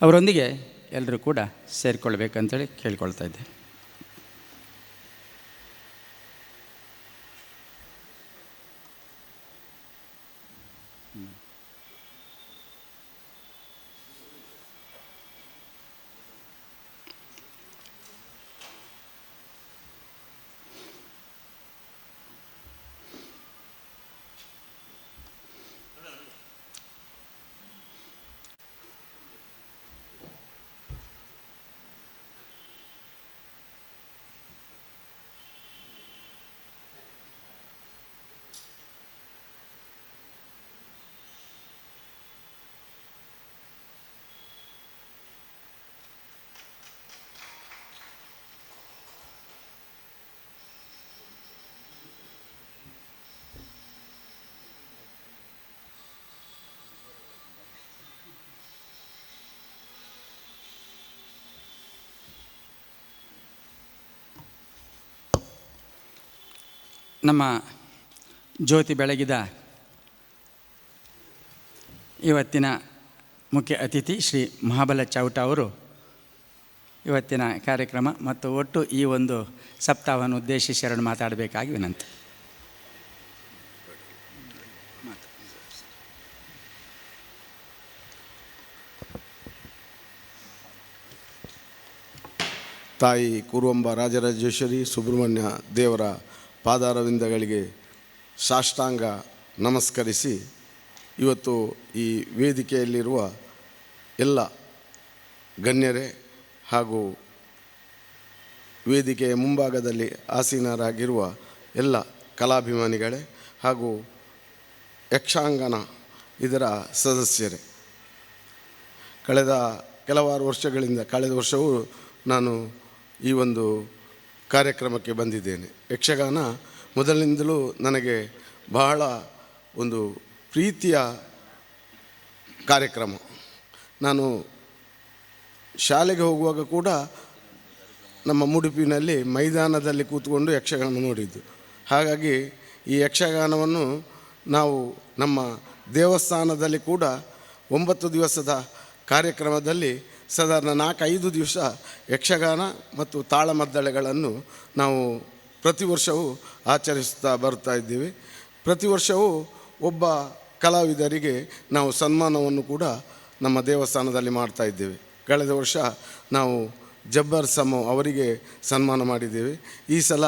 ಅವರೊಂದಿಗೆ ಎಲ್ಲರೂ ಕೂಡ ಸೇರಿಕೊಳ್ಬೇಕಂತೇಳಿ ಕೇಳ್ಕೊಳ್ತಾ ಇದ್ದೆ. ನಮ್ಮ ಜ್ಯೋತಿ ಬೆಳಗಿದ ಇವತ್ತಿನ ಮುಖ್ಯ ಅತಿಥಿ ಶ್ರೀ ಮಹಾಬಲ ಚೌಟ ಅವರು ಇವತ್ತಿನ ಕಾರ್ಯಕ್ರಮ ಮತ್ತು ಒಟ್ಟು ಈ ಒಂದು ಸಪ್ತಾಹವನ್ನು ಉದ್ದೇಶಿಸಿ ಎರಡು ಮಾತಾಡಬೇಕಾಗಿ ವಿನಂತಿ. ತಾಯಿ ಕುರುವಂಬ ರಾಜರಾಜೇಶ್ವರಿ ಸುಬ್ರಹ್ಮಣ್ಯ ದೇವರ ಪಾದಾರವಿಂದಗಳಿಗೆ ಸಾಷ್ಟಾಂಗ ನಮಸ್ಕರಿಸಿ, ಇವತ್ತು ಈ ವೇದಿಕೆಯಲ್ಲಿರುವ ಎಲ್ಲ ಗಣ್ಯರೇ ಹಾಗೂ ವೇದಿಕೆಯ ಮುಂಭಾಗದಲ್ಲಿ ಆಸೀನರಾಗಿರುವ ಎಲ್ಲ ಕಲಾಭಿಮಾನಿಗಳೇ ಹಾಗೂ ಯಕ್ಷಾಂಗನ ಇದರ ಸದಸ್ಯರೇ, ಕಳೆದ ಕೆಲವಾರು ವರ್ಷಗಳಿಂದ ಕಳೆದ ವರ್ಷವೂ ನಾನು ಈ ಒಂದು ಕಾರ್ಯಕ್ರಮಕ್ಕೆ ಬಂದಿದ್ದೇನೆ. ಯಕ್ಷಗಾನ ಮೊದಲಿನಿಂದಲೂ ನನಗೆ ಬಹಳ ಒಂದು ಪ್ರೀತಿಯ ಕಾರ್ಯಕ್ರಮ. ನಾನು ಶಾಲೆಗೆ ಹೋಗುವಾಗ ಕೂಡ ನಮ್ಮ ಮುಡುಪಿನಲ್ಲಿ ಮೈದಾನದಲ್ಲಿ ಕೂತ್ಕೊಂಡು ಯಕ್ಷಗಾನ ನೋಡಿದ್ದು. ಹಾಗಾಗಿ ಈ ಯಕ್ಷಗಾನವನ್ನು ನಾವು ನಮ್ಮ ದೇವಸ್ಥಾನದಲ್ಲಿ ಕೂಡ 9 ದಿವಸದ ಕಾರ್ಯಕ್ರಮದಲ್ಲಿ ಸಾಧಾರಣ 4-5 ದಿವಸ ಯಕ್ಷಗಾನ ಮತ್ತು ತಾಳಮದ್ದಳೆಗಳನ್ನು ನಾವು ಪ್ರತಿ ವರ್ಷವೂ ಆಚರಿಸ್ತಾ ಬರ್ತಾ ಇದ್ದೀವಿ. ಪ್ರತಿ ವರ್ಷವೂ ಒಬ್ಬ ಕಲಾವಿದರಿಗೆ ನಾವು ಸನ್ಮಾನವನ್ನು ಕೂಡ ನಮ್ಮ ದೇವಸ್ಥಾನದಲ್ಲಿ ಮಾಡ್ತಾ ಇದ್ದೇವೆ. ಕಳೆದ ವರ್ಷ ನಾವು ಜಬ್ಬರ್ ಸಮೋ ಅವರಿಗೆ ಸನ್ಮಾನ ಮಾಡಿದ್ದೇವೆ. ಈ ಸಲ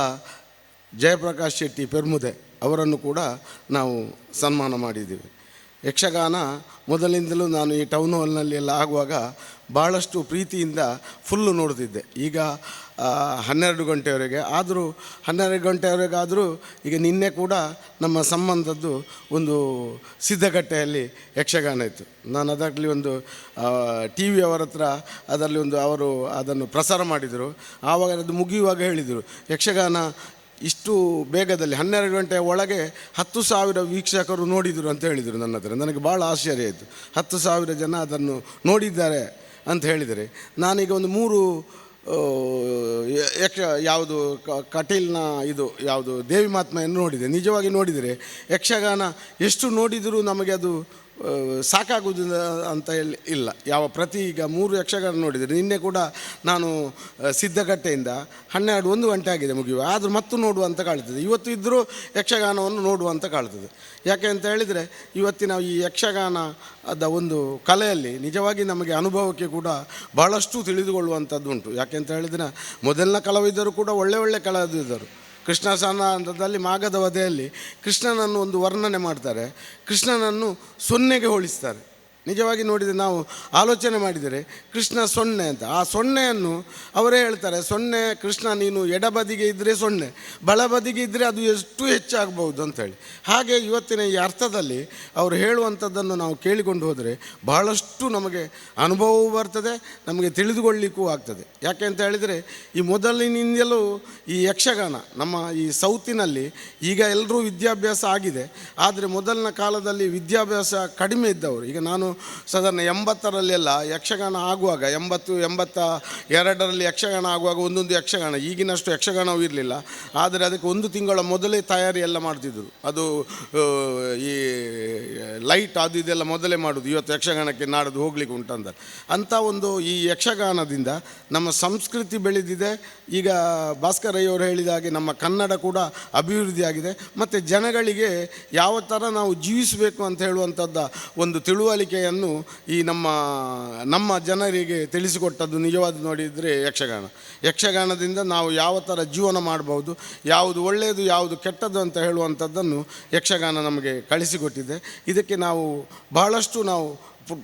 ಜಯಪ್ರಕಾಶ್ ಶೆಟ್ಟಿ ಪೆರ್ಮುದೆ ಅವರನ್ನು ಕೂಡ ನಾವು ಸನ್ಮಾನ ಮಾಡಿದ್ದೇವೆ. ಯಕ್ಷಗಾನ ಮೊದಲಿಂದಲೂ ನಾನು ಈ ಟೌನ್ ಹಾಲ್ನಲ್ಲಿ ಎಲ್ಲ ಆಗುವಾಗ ಭಾಳಷ್ಟು ಪ್ರೀತಿಯಿಂದ ಫುಲ್ಲು ನೋಡ್ತಿದ್ದೆ. ಈಗ 12 ಗಂಟೆವರೆಗೆ ಆದರೂ 12 ಗಂಟೆವರೆಗಾದರೂ ಈಗ ನಿನ್ನೆ ಕೂಡ ನಮ್ಮ ಸಂಬಂಧದ್ದು ಒಂದು ಸಿದ್ಧಗಟ್ಟೆಯಲ್ಲಿ ಯಕ್ಷಗಾನ ಇತ್ತು. ನಾನು ಅದರಲ್ಲಿ ಒಂದು ಟಿ ವಿ ಅವರ ಹತ್ರ ಅದರಲ್ಲಿ ಒಂದು ಅವರು ಅದನ್ನು ಪ್ರಸಾರ ಮಾಡಿದರು. ಆವಾಗ ಅದು ಮುಗಿಯುವಾಗ ಹೇಳಿದರು, ಯಕ್ಷಗಾನ ಇಷ್ಟು ಬೇಗದಲ್ಲಿ 12 ಗಂಟೆಯ ಒಳಗೆ 10,000 ವೀಕ್ಷಕರು ನೋಡಿದರು ಅಂತ ಹೇಳಿದರು ನನ್ನ ಹತ್ರ. ನನಗೆ ಭಾಳ ಆಶ್ಚರ್ಯ ಆಯಿತು. 10,000 ಜನ ಅದನ್ನು ನೋಡಿದ್ದಾರೆ ಅಂತ ಹೇಳಿದರೆ, ನಾನೀಗ ಒಂದು 3 ಯಾವುದು ಕಟೀಲ್ನ ಇದು ಯಾವುದು ದೇವಿ ಮಾತ್ಮೆಯನ್ನು ನೋಡಿದೆ. ನಿಜವಾಗಿ ನೋಡಿದರೆ ಯಕ್ಷಗಾನ ಎಷ್ಟು ನೋಡಿದರೂ ನಮಗೆ ಅದು ಸಾಕಾಗುವುದಿಲ್ಲ ಅಂತ ಹೇಳಿ ಇಲ್ಲ. ಪ್ರತಿ ಈಗ 3 ಯಕ್ಷಗಾನ ನೋಡಿದರೆ, ನಿನ್ನೆ ಕೂಡ ನಾನು ಸಿದ್ಧಗಟ್ಟೆಯಿಂದ 1 ಗಂಟೆ ಆಗಿದೆ ಮುಗಿಯುವ, ಆದರೂ ಮತ್ತು ನೋಡುವಂತ ಕಾಣ್ತದೆ. ಇವತ್ತು ಇದ್ದರೂ ಯಕ್ಷಗಾನವನ್ನು ನೋಡುವಂತ ಕಾಣ್ತದೆ. ಯಾಕೆ ಅಂತ ಹೇಳಿದರೆ, ಇವತ್ತಿನ ಈ ಯಕ್ಷಗಾನದ ಒಂದು ಕಲೆಯಲ್ಲಿ ನಿಜವಾಗಿ ನಮಗೆ ಅನುಭವಕ್ಕೆ ಕೂಡ ಭಾಳಷ್ಟು ತಿಳಿದುಕೊಳ್ಳುವಂಥದ್ದು ಉಂಟು. ಯಾಕೆ ಅಂತ ಹೇಳಿದರೆ, ಮೊದಲಿನ ಕಲಾವಿದರು ಕೂಡ ಒಳ್ಳೆ ಕಲಾವಿದರು. ಕೃಷ್ಣ ಸನ್ನಾಂತದಲ್ಲಿ ಮಾಗದ ವಧೆಯಲ್ಲಿ ಕೃಷ್ಣನನ್ನು ಒಂದು ವರ್ಣನೆ ಮಾಡ್ತಾರೆ, ಕೃಷ್ಣನನ್ನು ಸೊನ್ನೆಗೆ ಹೋಲಿಸ್ತಾರೆ. ನಿಜವಾಗಿ ನೋಡಿದರೆ ನಾವು ಆಲೋಚನೆ ಮಾಡಿದರೆ ಕೃಷ್ಣ ಸೊನ್ನೆ ಅಂತ, ಆ ಸೊನ್ನೆಯನ್ನು ಅವರೇ ಹೇಳ್ತಾರೆ, ಸೊನ್ನೆ ಕೃಷ್ಣ ನೀನು ಎಡಬದಿಗೆ ಇದ್ದರೆ ಸೊನ್ನೆ, ಬಲಬದಿಗೆ ಇದ್ದರೆ ಅದು ಎಷ್ಟು ಹೆಚ್ಚಾಗಬಹುದು ಅಂತೇಳಿ. ಹಾಗೆ ಇವತ್ತಿನ ಈ ಅರ್ಥದಲ್ಲಿ ಅವರು ಹೇಳುವಂಥದ್ದನ್ನು ನಾವು ಕೇಳಿಕೊಂಡು ಹೋದರೆ ಬಹಳಷ್ಟು ನಮಗೆ ಅನುಭವವೂ ಬರ್ತದೆ, ನಮಗೆ ತಿಳಿದುಕೊಳ್ಳಿಕ್ಕೂ ಆಗ್ತದೆ. ಯಾಕೆ ಅಂತ ಹೇಳಿದರೆ, ಈ ಮೊದಲಿನಿಂದಲೂ ಈ ಯಕ್ಷಗಾನ ನಮ್ಮ ಈ ಸೌತಿನಲ್ಲಿ ಈಗ ಎಲ್ಲರೂ ವಿದ್ಯಾಭ್ಯಾಸ ಆಗಿದೆ, ಆದರೆ ಮೊದಲಿನ ಕಾಲದಲ್ಲಿ ವಿದ್ಯಾಭ್ಯಾಸ ಕಡಿಮೆ ಇದ್ದವರು. ಈಗ ನಾನು ಸಾಧಾರಣ 80ರಲ್ಲೆಲ್ಲ ಯಕ್ಷಗಾನ ಆಗುವಾಗ 82ರಲ್ಲಿ ಯಕ್ಷಗಾನ ಆಗುವಾಗ ಒಂದೊಂದು ಯಕ್ಷಗಾನ, ಈಗಿನಷ್ಟು ಯಕ್ಷಗಾನವೂ ಇರಲಿಲ್ಲ, ಆದರೆ ಅದಕ್ಕೆ 1 ತಿಂಗಳ ಮೊದಲೇ ತಯಾರಿ ಎಲ್ಲ ಮಾಡ್ತಿದ್ದರು. ಅದು ಈ ಲೈಟ್ ಅದು ಇದೆಲ್ಲ ಮೊದಲೇ ಮಾಡೋದು, ಇವತ್ತು ಯಕ್ಷಗಾನಕ್ಕೆ ನಾಡದು ಹೋಗ್ಲಿಕ್ಕೆ ಉಂಟಂತ. ಅಂಥ ಒಂದು ಈ ಯಕ್ಷಗಾನದಿಂದ ನಮ್ಮ ಸಂಸ್ಕೃತಿ ಬೆಳೆದಿದೆ. ಈಗ ಭಾಸ್ಕರಯ್ಯವರು ಹೇಳಿದ ಹಾಗೆ ನಮ್ಮ ಕನ್ನಡ ಕೂಡ ಅಭಿವೃದ್ಧಿ ಆಗಿದೆ. ಮತ್ತು ಜನಗಳಿಗೆ ಯಾವ ಥರ ನಾವು ಜೀವಿಸಬೇಕು ಅಂತ ಹೇಳುವಂಥದ್ದು ಒಂದು ತಿಳುವಳಿಕೆಯನ್ನು ಈ ನಮ್ಮ ಜನರಿಗೆ ತಿಳಿಸಿಕೊಟ್ಟದ್ದು ನಿಜವಾದ ನೋಡಿದರೆ ಯಕ್ಷಗಾನದಿಂದ ನಾವು ಯಾವ ಥರ ಜೀವನ ಮಾಡ್ಬೋದು, ಯಾವುದು ಒಳ್ಳೆಯದು ಯಾವುದು ಕೆಟ್ಟದ್ದು ಅಂತ ಹೇಳುವಂಥದ್ದನ್ನು ಯಕ್ಷಗಾನ ನಮಗೆ ಕಳಿಸಿಕೊಟ್ಟಿದೆ. ಇದಕ್ಕೆ ನಾವು ಬಹಳಷ್ಟು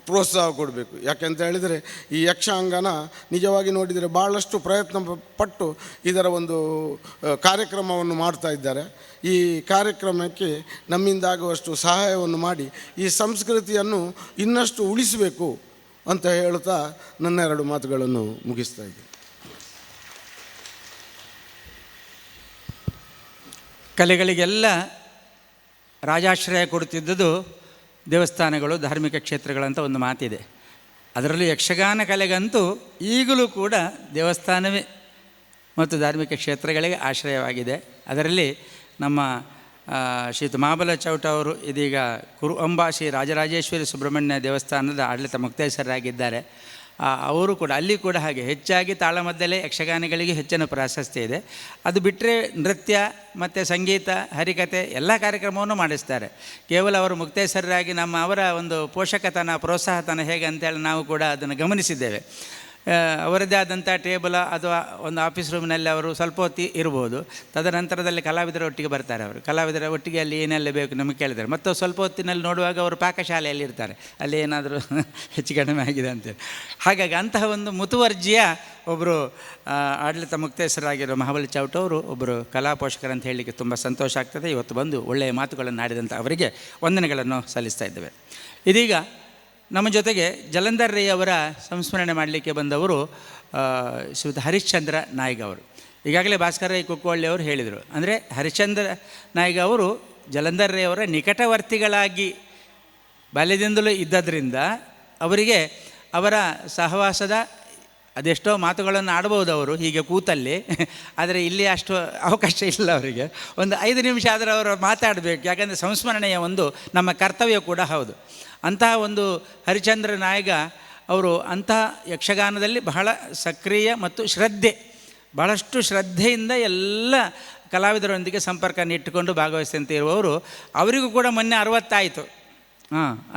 ಪ್ರೋತ್ಸಾಹ ಕೊಡಬೇಕು. ಯಾಕೆಂತ ಹೇಳಿದರೆ ಈ ಯಕ್ಷಗಾನ ನಿಜವಾಗಿ ನೋಡಿದರೆ ಭಾಳಷ್ಟು ಪ್ರಯತ್ನ ಪಟ್ಟು ಇದರ ಒಂದು ಕಾರ್ಯಕ್ರಮವನ್ನು ಮಾಡ್ತಾ ಇದ್ದಾರೆ. ಈ ಕಾರ್ಯಕ್ರಮಕ್ಕೆ ನಮ್ಮಿಂದಾಗುವಷ್ಟು ಸಹಾಯವನ್ನು ಮಾಡಿ ಈ ಸಂಸ್ಕೃತಿಯನ್ನು ಇನ್ನಷ್ಟು ಉಳಿಸಬೇಕು ಅಂತ ಹೇಳ್ತಾ ನನ್ನ 2 ಮಾತುಗಳನ್ನು ಮುಗಿಸ್ತಾ ಇದ್ದೀನಿ. ಕಲೆಗಳಿಗೆಲ್ಲ ರಾಜಾಶ್ರಯ ಕೊಡುತ್ತಿದ್ದುದು ದೇವಸ್ಥಾನಗಳು, ಧಾರ್ಮಿಕ ಕ್ಷೇತ್ರಗಳಂತ ಒಂದು ಮಾತಿದೆ. ಅದರಲ್ಲೂ ಯಕ್ಷಗಾನ ಕಲೆಗಂತೂ ಈಗಲೂ ಕೂಡ ದೇವಸ್ಥಾನವೇ ಮತ್ತು ಧಾರ್ಮಿಕ ಕ್ಷೇತ್ರಗಳಿಗೆ ಆಶ್ರಯವಾಗಿದೆ. ಅದರಲ್ಲಿ ನಮ್ಮ ಶ್ರೀಯುತ ಮಹಾಬಲ ಚೌಟ ಅವರು ಇದೀಗ ಕುರುಅಂಬಾ ಶ್ರೀ ರಾಜರಾಜೇಶ್ವರಿ ಸುಬ್ರಹ್ಮಣ್ಯ ದೇವಸ್ಥಾನದ ಆಡಳಿತ ಮುಕ್ತೇಶ್ವರರಾಗಿದ್ದಾರೆ. ಅವರು ಕೂಡ ಅಲ್ಲಿ ಕೂಡ ಹಾಗೆ ಹೆಚ್ಚಾಗಿ ತಾಳಮದ್ದಲೆ ಯಕ್ಷಗಾನಿಗಳಿಗೆ ಹೆಚ್ಚಿನ ಪ್ರಾಶಸ್ತ್ಯ ಇದೆ. ಅದು ಬಿಟ್ಟರೆ ನೃತ್ಯ ಮತ್ತು ಸಂಗೀತ, ಹರಿಕತೆ ಎಲ್ಲ ಕಾರ್ಯಕ್ರಮವನ್ನು ಮಾಡಿಸ್ತಾರೆ. ಕೇವಲ ಅವರು ಮುಕ್ತೇಶ್ವರರಾಗಿ ಅವರ ಒಂದು ಪೋಷಕತನ, ಪ್ರೋತ್ಸಾಹತನ ಹೇಗೆ ಅಂತೇಳಿ ನಾವು ಕೂಡ ಅದನ್ನು ಗಮನಿಸಿದ್ದೇವೆ. ಅವರದ್ದೇ ಆದಂಥ ಟೇಬಲ್ ಅಥವಾ ಒಂದು ಆಫೀಸ್ ರೂಮ್ನಲ್ಲಿ ಅವರು ಸ್ವಲ್ಪ ಹೊತ್ತು ಇರ್ಬೋದು. ತದನಂತರದಲ್ಲಿ ಕಲಾವಿದರ ಒಟ್ಟಿಗೆ ಬರ್ತಾರೆ. ಅವರು ಕಲಾವಿದರ ಒಟ್ಟಿಗೆ ಅಲ್ಲಿ ಏನೆಲ್ಲ ಬೇಕು ನಮಗೆ ಕೇಳಿದ್ದಾರೆ. ಮತ್ತು ಸ್ವಲ್ಪ ಹೊತ್ತಿನಲ್ಲಿ ನೋಡುವಾಗ ಅವರು ಪಾಕಶಾಲೆಯಲ್ಲಿ ಇರ್ತಾರೆ, ಅಲ್ಲಿ ಏನಾದರೂ ಹೆಚ್ಚು ಕಡಿಮೆ ಆಗಿದೆ ಅಂತೇಳಿ. ಹಾಗಾಗಿ ಅಂತಹ ಒಂದು ಮುತುವರ್ಜಿಯ ಒಬ್ಬರು ಆಡಳಿತ ಮುಕ್ತೇಶ್ವರರಾಗಿರೋ ಮಹಾಬಲಿ ಚೌಟ ಅವರು ಒಬ್ಬರು ಕಲಾ ಪೋಷಕರಂತ ಹೇಳಲಿಕ್ಕೆ ತುಂಬ ಸಂತೋಷ ಆಗ್ತದೆ. ಇವತ್ತು ಬಂದು ಒಳ್ಳೆಯ ಮಾತುಗಳನ್ನು ಆಡಿದಂಥ ಅವರಿಗೆ ವಂದನೆಗಳನ್ನು ಸಲ್ಲಿಸ್ತಾ ಇದ್ದೇವೆ. ಇದೀಗ ನಮ್ಮ ಜೊತೆಗೆ ಜಲಂಧರ್ ರೈ ಅವರ ಸಂಸ್ಮರಣೆ ಮಾಡಲಿಕ್ಕೆ ಬಂದವರು ಶ್ರೀಯುತ ಹರಿಶ್ಚಂದ್ರ ನಾಯ್ಗ ಅವರು. ಈಗಾಗಲೇ ಭಾಸ್ಕರ ರೈ ಕುಕ್ಕುವಳ್ಳಿ ಅವರು ಹೇಳಿದರು. ಅಂದರೆ ಹರಿಶ್ಚಂದ್ರ ನಾಯ್ಗ ಅವರು ಜಲಂಧರ್ ರೈ ಅವರ ನಿಕಟವರ್ತಿಗಳಾಗಿ ಬಾಲ್ಯದಿಂದಲೂ ಇದ್ದದ್ರಿಂದ ಅವರಿಗೆ ಅವರ ಸಹವಾಸದ ಅದೆಷ್ಟೋ ಮಾತುಗಳನ್ನು ಆಡ್ಬೋದು ಅವರು ಹೀಗೆ ಕೂತಲ್ಲಿ. ಆದರೆ ಇಲ್ಲಿ ಅಷ್ಟು ಅವಕಾಶ ಇಲ್ಲ ಅವರಿಗೆ. ಒಂದು 5 ನಿಮಿಷ ಆದರೆ ಅವರು ಮಾತಾಡಬೇಕು. ಯಾಕಂದರೆ ಸಂಸ್ಮರಣೆಯ ಒಂದು ನಮ್ಮ ಕರ್ತವ್ಯ ಕೂಡ ಹೌದು. ಅಂತಹ ಒಂದು ಹರಿಶ್ಚಂದ್ರ ನಾಯ್ಗ ಅವರು ಅಂತಹ ಯಕ್ಷಗಾನದಲ್ಲಿ ಬಹಳ ಸಕ್ರಿಯ ಮತ್ತು ಬಹಳಷ್ಟು ಶ್ರದ್ಧೆಯಿಂದ ಎಲ್ಲ ಕಲಾವಿದರೊಂದಿಗೆ ಸಂಪರ್ಕ ಇಟ್ಟುಕೊಂಡು ಭಾಗವಹಿಸಂತ ಇರುವವರು. ಅವರಿಗೂ ಕೂಡ ಮೊನ್ನೆ 60 ಆಯಿತು.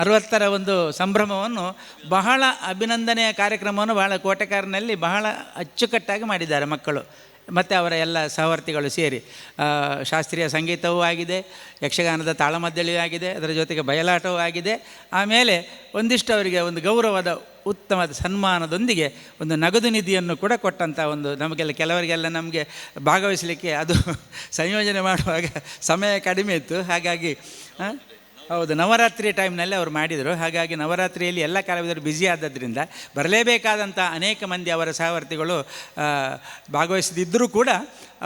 60ರ ಒಂದು ಸಂಭ್ರಮವನ್ನು ಬಹಳ ಅಭಿನಂದನೆಯ ಕಾರ್ಯಕ್ರಮವನ್ನು ಬಹಳ ಕೋಟೆಕಾರಿನಲ್ಲಿ ಬಹಳ ಅಚ್ಚುಕಟ್ಟಾಗಿ ಮಾಡಿದ್ದಾರೆ ಮಕ್ಕಳು ಮತ್ತು ಅವರ ಎಲ್ಲ ಸಹವರ್ತಿಗಳು ಸೇರಿ. ಶಾಸ್ತ್ರೀಯ ಸಂಗೀತವೂ ಆಗಿದೆ, ಯಕ್ಷಗಾನದ ತಾಳಮದ್ದಳೆಯೂ ಆಗಿದೆ, ಅದರ ಜೊತೆಗೆ ಬಯಲಾಟವೂ ಆಗಿದೆ. ಆಮೇಲೆ ಒಂದಿಷ್ಟು ಅವರಿಗೆ ಒಂದು ಗೌರವದ ಉತ್ತಮದ ಸನ್ಮಾನದೊಂದಿಗೆ ಒಂದು ನಗದು ನಿಧಿಯನ್ನು ಕೂಡ ಕೊಟ್ಟಂಥ ಒಂದು ಕೆಲವರಿಗೆಲ್ಲ ನಮಗೆ ಭಾಗವಹಿಸಲಿಕ್ಕೆ ಅದು ಸಂಯೋಜನೆ ಮಾಡುವಾಗ ಸಮಯ ಕಡಿಮೆ ಇತ್ತು. ಹಾಗಾಗಿ ಹೌದು, ನವರಾತ್ರಿ ಟೈಮ್ನಲ್ಲಿ ಅವರು ಮಾಡಿದರು. ಹಾಗಾಗಿ ನವರಾತ್ರಿಯಲ್ಲಿ ಎಲ್ಲ ಕಲಾವಿದರು ಬ್ಯುಸಿ ಆದದ್ರಿಂದ ಬರಲೇಬೇಕಾದಂಥ ಅನೇಕ ಮಂದಿ ಅವರ ಸಹವರ್ತಿಗಳು ಭಾಗವಹಿಸದಿದ್ದರೂ ಕೂಡ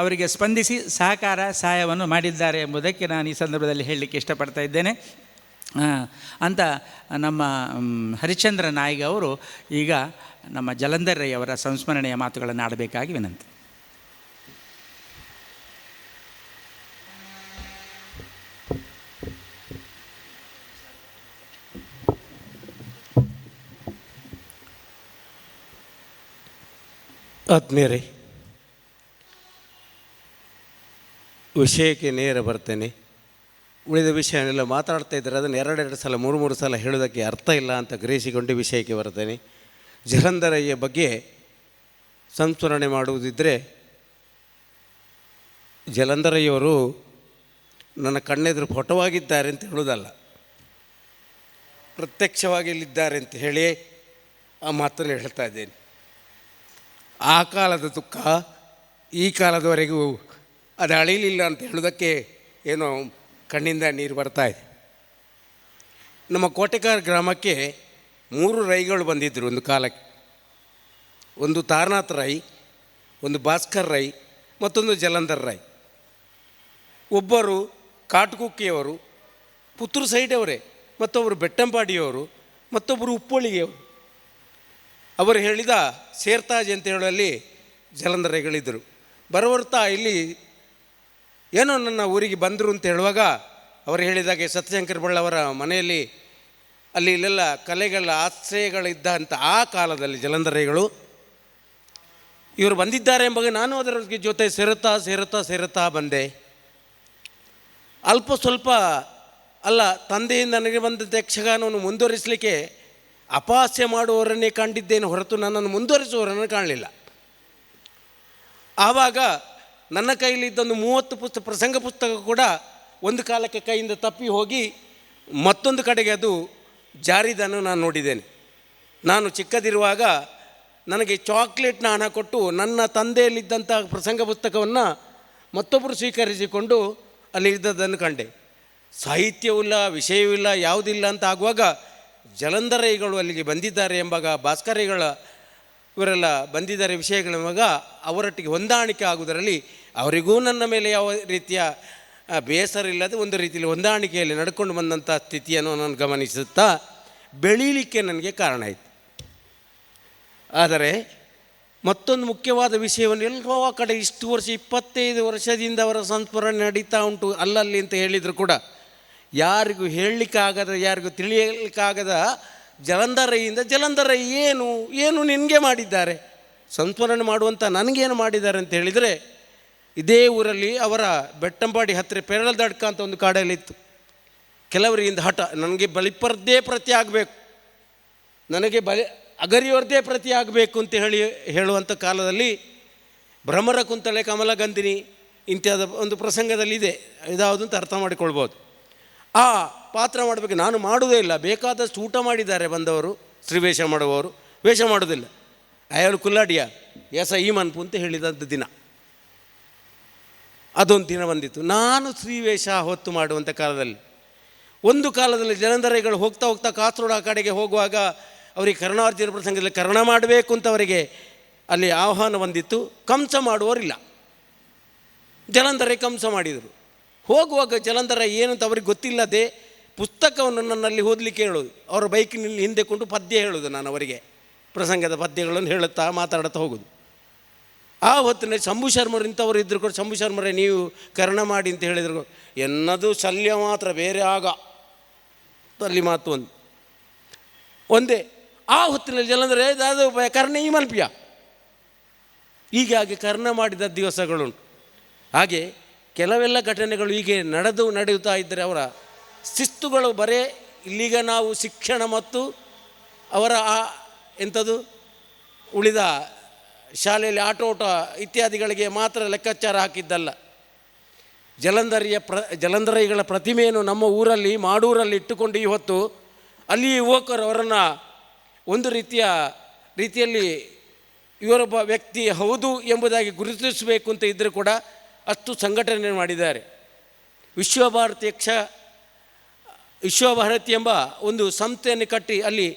ಅವರಿಗೆ ಸ್ಪಂದಿಸಿ ಸಹಾಯವನ್ನು ಮಾಡಿದ್ದಾರೆ ಎಂಬುದಕ್ಕೆ ನಾನು ಈ ಸಂದರ್ಭದಲ್ಲಿ ಹೇಳಲಿಕ್ಕೆ ಇಷ್ಟಪಡ್ತಾ ಇದ್ದೇನೆ. ಅಂತ ನಮ್ಮ ಹರಿಶ್ಚಂದ್ರ ನಾಯ್ಗ ಅವರು ಈಗ ನಮ್ಮ ಜಲಂಧರ್ ರೈ ಅವರ ಸಂಸ್ಮರಣೆಯ ಮಾತುಗಳನ್ನು ಆಡಬೇಕಾಗಿ ವಿನಂತಿ. ಆತ್ಮೀಯರೇ, ವಿಷಯಕ್ಕೆ ನೇರ ಬರ್ತೇನೆ. ಉಳಿದ ವಿಷಯನೆಲ್ಲ ಮಾತಾಡ್ತಾ ಇದ್ದಾರೆ, ಅದನ್ನು 2 ಸಲ 3 ಸಲ ಹೇಳೋದಕ್ಕೆ ಅರ್ಥ ಇಲ್ಲ ಅಂತ ಗ್ರಹಿಸಿಕೊಂಡು ವಿಷಯಕ್ಕೆ ಬರ್ತೇನೆ. ಜಲಂಧರ್ ರೈಯ ಬಗ್ಗೆ ಸಂಸ್ಮರಣೆ ಮಾಡುವುದಿದ್ದರೆ, ಜಲಂಧರ್ ರೈಯವರು ನನ್ನ ಕಣ್ಣೆದುರು ಫೋಟೋವಾಗಿದ್ದಾರೆ ಅಂತ ಹೇಳೋದಲ್ಲ, ಪ್ರತ್ಯಕ್ಷವಾಗಿ ಇಲ್ಲಿದ್ದಾರೆ ಅಂತ ಹೇಳಿ ಆ ಮಾತನ್ನು ಹೇಳ್ತಾ ಇದ್ದೇನೆ. ಆ ಕಾಲದ ದುಃಖ ಈ ಕಾಲದವರೆಗೂ ಅದು ಅಳಿಲಿಲ್ಲ ಅಂತ ಹೇಳೋದಕ್ಕೆ ಏನೋ ಕಣ್ಣಿಂದ ನೀರು ಬರ್ತಾಯಿದೆ. ನಮ್ಮ ಕೋಟೆಕಾರ್ ಗ್ರಾಮಕ್ಕೆ 3 ರೈಗಳು ಬಂದಿದ್ದರು ಒಂದು ಕಾಲಕ್ಕೆ. ಒಂದು ತಾರನಾಥ್ ರೈ, ಒಂದು ಭಾಸ್ಕರ್ ರೈ, ಮತ್ತೊಂದು ಜಲಂಧರ್ ರೈ. ಒಬ್ಬರು ಕಾಟುಕುಕ್ಕಿಯವರು, ಪುತ್ತೂರು ಸೈಡವರೇ, ಮತ್ತೊಬ್ಬರು ಬೆಟ್ಟಂಪಾಡಿಯವರು, ಮತ್ತೊಬ್ಬರು ಉಪ್ಪೋಳಿಗೆ. ಅವರು ಹೇಳಿದ ಸೇರ್ತಾಜ್ ಅಂತ ಹೇಳುವಲ್ಲಿ ಜಲಂಧರೆಗಳಿದ್ದರು. ಬರುವರ್ತಾ ಇಲ್ಲಿ ಏನೋ ನನ್ನ ಊರಿಗೆ ಬಂದರು ಅಂತ ಹೇಳುವಾಗ ಅವರು ಹೇಳಿದಾಗೆ ಸತ್ಯಶಂಕರ ಬಳ್ಳವರ ಮನೆಯಲ್ಲಿ ಅಲ್ಲಿ ಇಲ್ಲೆಲ್ಲ ಕಲೆಗಳ ಆಶ್ರಯಗಳಿದ್ದಂಥ ಆ ಕಾಲದಲ್ಲಿ ಜಲಂಧರೆಗಳು ಇವರು ಬಂದಿದ್ದಾರೆ ಎಂಬ ನಾನು ಅದರ ಜೊತೆ ಸೇರುತ್ತಾ ಬಂದೆ. ಅಲ್ಪ ಸ್ವಲ್ಪ ಅಲ್ಲ, ತಂದೆಯಿಂದ ನನಗೆ ಬಂದಂಥ ಯಕ್ಷಗಾನವನ್ನು ಮುಂದುವರಿಸಲಿಕ್ಕೆ ಅಪಹಾಸ್ಯ ಮಾಡುವವರನ್ನೇ ಕಂಡಿದ್ದೇನೆ ಹೊರತು ನನ್ನನ್ನು ಮುಂದುವರಿಸುವವರನ್ನು ಕಾಣಲಿಲ್ಲ. ಆವಾಗ ನನ್ನ ಕೈಲಿದ್ದೊಂದು 30 ಪ್ರಸಂಗ ಪುಸ್ತಕ ಕೂಡ ಒಂದು ಕಾಲಕ್ಕೆ ಕೈಯಿಂದ ತಪ್ಪಿ ಹೋಗಿ ಮತ್ತೊಂದು ಕಡೆಗೆ ಅದು ಜಾರಿದನ್ನು ನಾನು ನೋಡಿದ್ದೇನೆ. ನಾನು ಚಿಕ್ಕದಿರುವಾಗ ನನಗೆ ಚಾಕ್ಲೇಟ್ನ ಹಣ ಕೊಟ್ಟು ನನ್ನ ತಂದೆಯಲ್ಲಿದ್ದಂಥ ಪ್ರಸಂಗ ಪುಸ್ತಕವನ್ನು ಮತ್ತೊಬ್ಬರು ಸ್ವೀಕರಿಸಿಕೊಂಡು ಅಲ್ಲಿ ಇದ್ದದ್ದನ್ನು ಕಂಡೆ. ಸಾಹಿತ್ಯವಿಲ್ಲ, ವಿಷಯವಿಲ್ಲ, ಯಾವುದಿಲ್ಲ ಅಂತ ಆಗುವಾಗ ಜಲಂಧರೆಗಳು ಅಲ್ಲಿಗೆ ಬಂದಿದ್ದಾರೆ ಎಂಬಾಗ, ಭಾಸ್ಕರಿಗಳ ಇವರೆಲ್ಲ ಬಂದಿದ್ದಾರೆ ವಿಷಯಗಳೆಂಬಾಗ ಅವರೊಟ್ಟಿಗೆ ಹೊಂದಾಣಿಕೆ ಆಗುವುದರಲ್ಲಿ ಅವರಿಗೂ ನನ್ನ ಮೇಲೆ ಯಾವ ರೀತಿಯ ಬೇಸರ ಇಲ್ಲದೆ ಒಂದು ರೀತಿಯಲ್ಲಿ ಹೊಂದಾಣಿಕೆಯಲ್ಲಿ ನಡ್ಕೊಂಡು ಬಂದಂಥ ಸ್ಥಿತಿಯನ್ನು ನಾನು ಗಮನಿಸುತ್ತಾ ಬೆಳೀಲಿಕ್ಕೆ ನನಗೆ ಕಾರಣ ಆಯಿತು. ಆದರೆ ಮತ್ತೊಂದು ಮುಖ್ಯವಾದ ವಿಷಯವನ್ನು ಎಲ್ಲೋ ಆ ಕಡೆ ಇಷ್ಟು ವರ್ಷ 25 ವರ್ಷದಿಂದ ಅವರ ಸಂಸ್ಮರಣೆ ನಡೀತಾ ಉಂಟು ಅಲ್ಲಲ್ಲಿ ಅಂತ ಹೇಳಿದರೂ ಕೂಡ ಯಾರಿಗೂ ಹೇಳಲಿಕ್ಕಾಗದ, ಯಾರಿಗೂ ತಿಳಿಯಲಿಕ್ಕಾಗದ ಜಲಂಧರ ಏನು ನಿನಗೆ ಮಾಡಿದ್ದಾರೆ, ಸಂಸ್ಮರಣೆ ಮಾಡುವಂಥ ನನಗೇನು ಮಾಡಿದ್ದಾರೆ ಅಂತ ಹೇಳಿದರೆ, ಇದೇ ಊರಲ್ಲಿ ಅವರ ಬೆಟ್ಟಂಪಾಡಿ ಹತ್ತಿರ ಪೆರಳದಡ್ಕ ಅಂತ ಒಂದು ಕಾಡಲ್ಲಿತ್ತು. ಕೆಲವರಿಂದ ಹಠ, ನನಗೆ ಬಲಿಪರ್ದೇ ಪ್ರತಿ ಆಗಬೇಕು, ನನಗೆ ಅಗರಿಯವ್ರದ್ದೇ ಪ್ರತಿ ಆಗಬೇಕು ಅಂತ ಹೇಳುವಂಥ ಕಾಲದಲ್ಲಿ ಭ್ರಮರ ಕುಂತಳೆ ಕಮಲಗಂಧಿನಿ ಇಂಥದ ಒಂದು ಪ್ರಸಂಗದಲ್ಲಿದೆ. ಇದಾವುದು ಅಂತ ಅರ್ಥ ಮಾಡಿಕೊಳ್ಬೋದು. ಆ ಪಾತ್ರ ಮಾಡಬೇಕು, ನಾನು ಮಾಡುವುದೇ ಇಲ್ಲ, ಬೇಕಾದಷ್ಟು ಊಟ ಮಾಡಿದ್ದಾರೆ ಬಂದವರು, ಸ್ತ್ರೀವೇಷ ಮಾಡುವವರು, ವೇಷ ಮಾಡೋದಿಲ್ಲ, ಅಯ್ಯರು ಕುಲ್ಲಾಡಿಯ ಎಸ ಈ ಮನ್ಪು ಅಂತ ಹೇಳಿದಂಥ ದಿನ ಅದೊಂದು ದಿನ ಬಂದಿತ್ತು. ನಾನು ಸ್ತ್ರೀವೇಷ ಹೊತ್ತು ಮಾಡುವಂಥ ಕಾಲದಲ್ಲಿ ಒಂದು ಕಾಲದಲ್ಲಿ ಜಲಂಧರೆಗಳು ಹೋಗ್ತಾ ಕಾಸರಗೋಡು ಆ ಕಡೆಗೆ ಹೋಗುವಾಗ ಅವರಿಗೆ ಕರ್ಣಾರ್ಜುನ ಪ್ರಸಂಗದಲ್ಲಿ ಕರ್ಣ ಮಾಡಬೇಕು ಅಂತ ಅವರಿಗೆ ಅಲ್ಲಿ ಆಹ್ವಾನ ಬಂದಿತ್ತು. ಕಂಸ ಮಾಡುವವರಿಲ್ಲ, ಜಲಂಧರೆ ಕಂಸ ಮಾಡಿದರು. ಹೋಗುವಾಗ ಜಲಂಧರ ಏನಂತ ಅವ್ರಿಗೆ ಗೊತ್ತಿಲ್ಲದೆ ಪುಸ್ತಕವನ್ನು ನನ್ನಲ್ಲಿ ಓದಲಿಕ್ಕೆ ಹೇಳೋದು, ಅವರ ಬೈಕಿನಲ್ಲಿ ಹಿಂದೆ ಕೊಂಡು ಪದ್ಯ ಹೇಳೋದು, ನಾನು ಅವರಿಗೆ ಪ್ರಸಂಗದ ಪದ್ಯಗಳನ್ನು ಹೇಳುತ್ತಾ ಮಾತಾಡುತ್ತಾ ಹೋಗೋದು. ಆ ಹೊತ್ತಿನಲ್ಲಿ ಶಂಭು ಶರ್ಮರು ಇಂಥವರು ಇದ್ದರು ಕೂಡ, ಶಂಭು ಶರ್ಮರೇ ನೀವು ಕರ್ಣ ಮಾಡಿ ಅಂತ ಹೇಳಿದ್ರು, ಎನ್ನದು ಶಲ್ಯ ಮಾತ್ರ ಬೇರೆ ಆಗ ಅಲ್ಲಿ ಮಾತು ಒಂದೇ. ಆ ಹೊತ್ತಿನಲ್ಲಿ ಜಲಂಧರೆ ಅದು ಕರ್ಣ ಈ ಮಲ್ಪಿಯ ಹೀಗಾಗಿ ಕರ್ಣ ಮಾಡಿದ ದಿವಸಗಳುಂಟು. ಹಾಗೆ ಕೆಲವೆಲ್ಲ ಘಟನೆಗಳು ಹೀಗೆ ನಡೆಯುತ್ತಾ ಇದ್ದರೆ ಅವರ ಶಿಸ್ತುಗಳು ಬರೇ ಇಲ್ಲಿಗ ನಾವು ಶಿಕ್ಷಣ ಮತ್ತು ಅವರ ಎಂಥದ್ದು ಉಳಿದ ಶಾಲೆಯಲ್ಲಿ ಆಟೋಟ ಇತ್ಯಾದಿಗಳಿಗೆ ಮಾತ್ರ ಲೆಕ್ಕಾಚಾರ ಹಾಕಿದ್ದಲ್ಲ. ಜಲಂಧರೆಗಳ ಪ್ರತಿಮೆಯನ್ನು ನಮ್ಮ ಊರಲ್ಲಿ ಮಾಡೂರಲ್ಲಿ ಇಟ್ಟುಕೊಂಡು ಇವತ್ತು ಅಲ್ಲಿ ಯುವಕರು ಅವರನ್ನು ಒಂದು ರೀತಿಯಲ್ಲಿ ಇವರೊಬ್ಬ ವ್ಯಕ್ತಿ ಹೌದು ಎಂಬುದಾಗಿ ಗುರುತಿಸಬೇಕು ಅಂತ ಇದ್ದರೂ ಕೂಡ ಅಷ್ಟು ಸಂಘಟನೆ ಮಾಡಿದ್ದಾರೆ. ವಿಶ್ವಭಾರತಿ ಎಂಬ ಒಂದು ಸಂಸ್ಥೆಯನ್ನು ಕಟ್ಟಿ ಅಲ್ಲಿ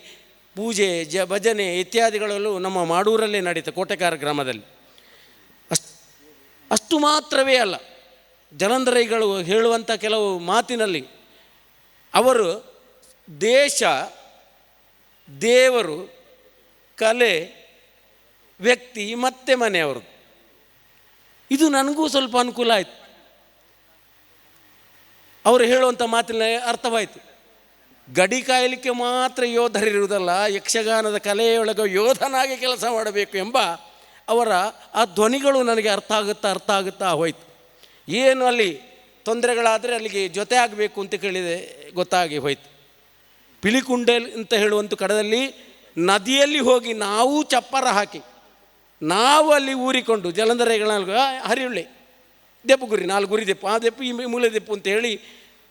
ಪೂಜೆ ಭಜನೆ ಇತ್ಯಾದಿಗಳಲ್ಲೂ ನಮ್ಮ ಮಾಡೂರಲ್ಲೇ ನಡೀತು, ಕೋಟೆಕಾರ ಗ್ರಾಮದಲ್ಲಿ. ಅಷ್ಟು ಮಾತ್ರವೇ ಅಲ್ಲ, ಜಲಂಧರೆಗಳು ಹೇಳುವಂಥ ಕೆಲವು ಮಾತಿನಲ್ಲಿ ಅವರು ದೇಶ, ದೇವರು, ಕಲೆ, ವ್ಯಕ್ತಿ ಮತ್ತು ಮನೆಯವರು, ಇದು ನನಗೂ ಸ್ವಲ್ಪ ಅನುಕೂಲ ಆಯಿತು. ಅವರು ಹೇಳುವಂಥ ಮಾತಿನ ಅರ್ಥವಾಯಿತು. ಗಡಿ ಕಾಯಲಿಕ್ಕೆ ಮಾತ್ರ ಯೋಧರಿರುವುದಲ್ಲ, ಯಕ್ಷಗಾನದ ಕಲೆಯೊಳಗೆ ಯೋಧನಾಗಿ ಕೆಲಸ ಮಾಡಬೇಕು ಎಂಬ ಅವರ ಆ ಧ್ವನಿಗಳು ನನಗೆ ಅರ್ಥ ಆಗುತ್ತಾ ಹೋಯಿತು. ಏನು ಅಲ್ಲಿ ತೊಂದರೆಗಳಾದರೆ ಅಲ್ಲಿಗೆ ಜೊತೆ ಆಗಬೇಕು ಅಂತ ಕೇಳಿದೆ ಗೊತ್ತಾಗಿ ಹೋಯಿತು. ಪಿಲಿಕುಂಡೆ ಅಂತ ಹೇಳುವಂಥ ಕಡದಲ್ಲಿ ನದಿಯಲ್ಲಿ ಹೋಗಿ ನಾವು ಚಪ್ಪರ ಹಾಕಿ ನಾವು ಅಲ್ಲಿ ಊರಿಕೊಂಡು ಜಲಂಧರೆಗಳ ಹರಿಯುಳ್ಳಿ ದೆಪ್ಪು ಗುರಿ 4 ಗುರಿ ದೆಪ್ಪು, ಆ ದೆಪ್ಪು ಈ ಮೂಲೆ ದೆಪ್ಪು ಅಂತ ಹೇಳಿ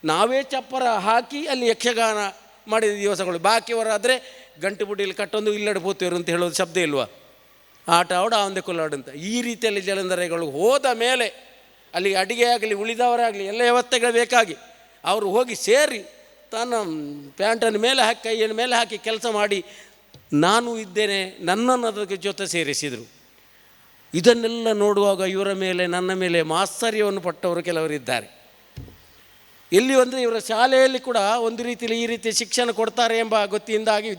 ನಾವೇ ಚಪ್ಪರ ಹಾಕಿ ಅಲ್ಲಿ ಯಕ್ಷಗಾನ ಮಾಡಿದ ದಿವಸಗಳು. ಬಾಕಿಯವರಾದರೆ ಗಂಟು ಬುಡ್ಡಿಯಲ್ಲಿ ಕಟ್ಟೊಂದು ಇಲ್ಲಡೆ ಪೋತಿಯವರು ಅಂತ ಹೇಳೋದು ಶಬ್ದ ಇಲ್ವಾ, ಆಟ ಆಡ ಒಂದೇ ಕೊಲ್ಲಾಡು ಅಂತ. ಈ ರೀತಿಯಲ್ಲಿ ಜಲಂಧರೆಗಳು ಹೋದ ಮೇಲೆ ಅಲ್ಲಿ ಅಡಿಗೆ ಆಗಲಿ ಉಳಿದವರಾಗಲಿ ಎಲ್ಲ ವ್ಯವಸ್ಥೆಗಳು ಬೇಕಾಗಿ ಅವರು ಹೋಗಿ ಸೇರಿ ತನ್ನ ಪ್ಯಾಂಟನ್ನು ಮೇಲೆ ಹಾಕಿ ಕೈಯನ್ನು ಮೇಲೆ ಹಾಕಿ ಕೆಲಸ ಮಾಡಿ ನಾನು ಇದ್ದೇನೆ ನನ್ನನ್ನು ಅದಕ್ಕೆ ಜೊತೆ ಸೇರಿಸಿದರು. ಇದನ್ನೆಲ್ಲ ನೋಡುವಾಗ ಇವರ ಮೇಲೆ ನನ್ನ ಮೇಲೆ ಮಾತ್ಸರ್ಯವನ್ನು ಪಟ್ಟವರು ಕೆಲವರಿದ್ದಾರೆ. ಎಲ್ಲಿ ಅಂದರೆ ಇವರ ಶಾಲೆಯಲ್ಲಿ ಕೂಡ ಒಂದು ರೀತಿಯಲ್ಲಿ ಈ ರೀತಿ ಶಿಕ್ಷಣ ಕೊಡ್ತಾರೆ ಎಂಬ ಗೊತ್ತಿಂದಾಗಿ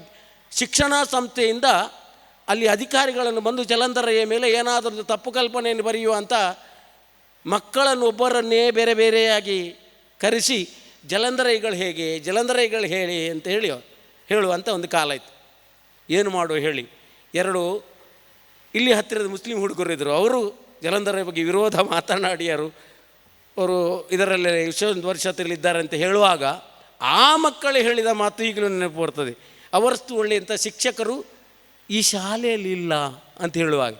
ಶಿಕ್ಷಣ ಸಂಸ್ಥೆಯಿಂದ ಅಲ್ಲಿ ಅಧಿಕಾರಿಗಳನ್ನು ಬಂದು ಜಲಂಧರೆಯ ಮೇಲೆ ಏನಾದರೂ ತಪ್ಪು ಕಲ್ಪನೆಯನ್ನು ಬರೆಯುವಂಥ ಮಕ್ಕಳನ್ನು ಒಬ್ಬರನ್ನೇ ಬೇರೆ ಬೇರೆಯಾಗಿ ಕರೆಸಿ ಜಲಂಧರೆಗಳು ಹೇಳಿ ಅಂತ ಹೇಳುವಂಥ ಒಂದು ಕಾಲ ಇತ್ತು. ಏನು ಮಾಡುವ ಹೇಳಿ, ಎರಡು ಇಲ್ಲಿ ಹತ್ತಿರದ ಮುಸ್ಲಿಂ ಹುಡುಗರಿದ್ದರು, ಅವರು ಜಲಂಧರ ಬಗ್ಗೆ ವಿರೋಧ ಮಾತನಾಡಿಯರು ಅವರು ಇದರಲ್ಲೇ ಇಷ್ಟೊಂದು ವರ್ಷದಲ್ಲಿದ್ದಾರೆ ಅಂತ ಹೇಳುವಾಗ ಆ ಮಕ್ಕಳು ಹೇಳಿದ ಮಾತು ಈಗಲೂ ನೆನಪು ಬರ್ತದೆ. ಅವರಷ್ಟು ಒಳ್ಳೆಯಂಥ ಶಿಕ್ಷಕರು ಈ ಶಾಲೆಯಲ್ಲಿ ಇಲ್ಲ ಅಂತ ಹೇಳುವಾಗ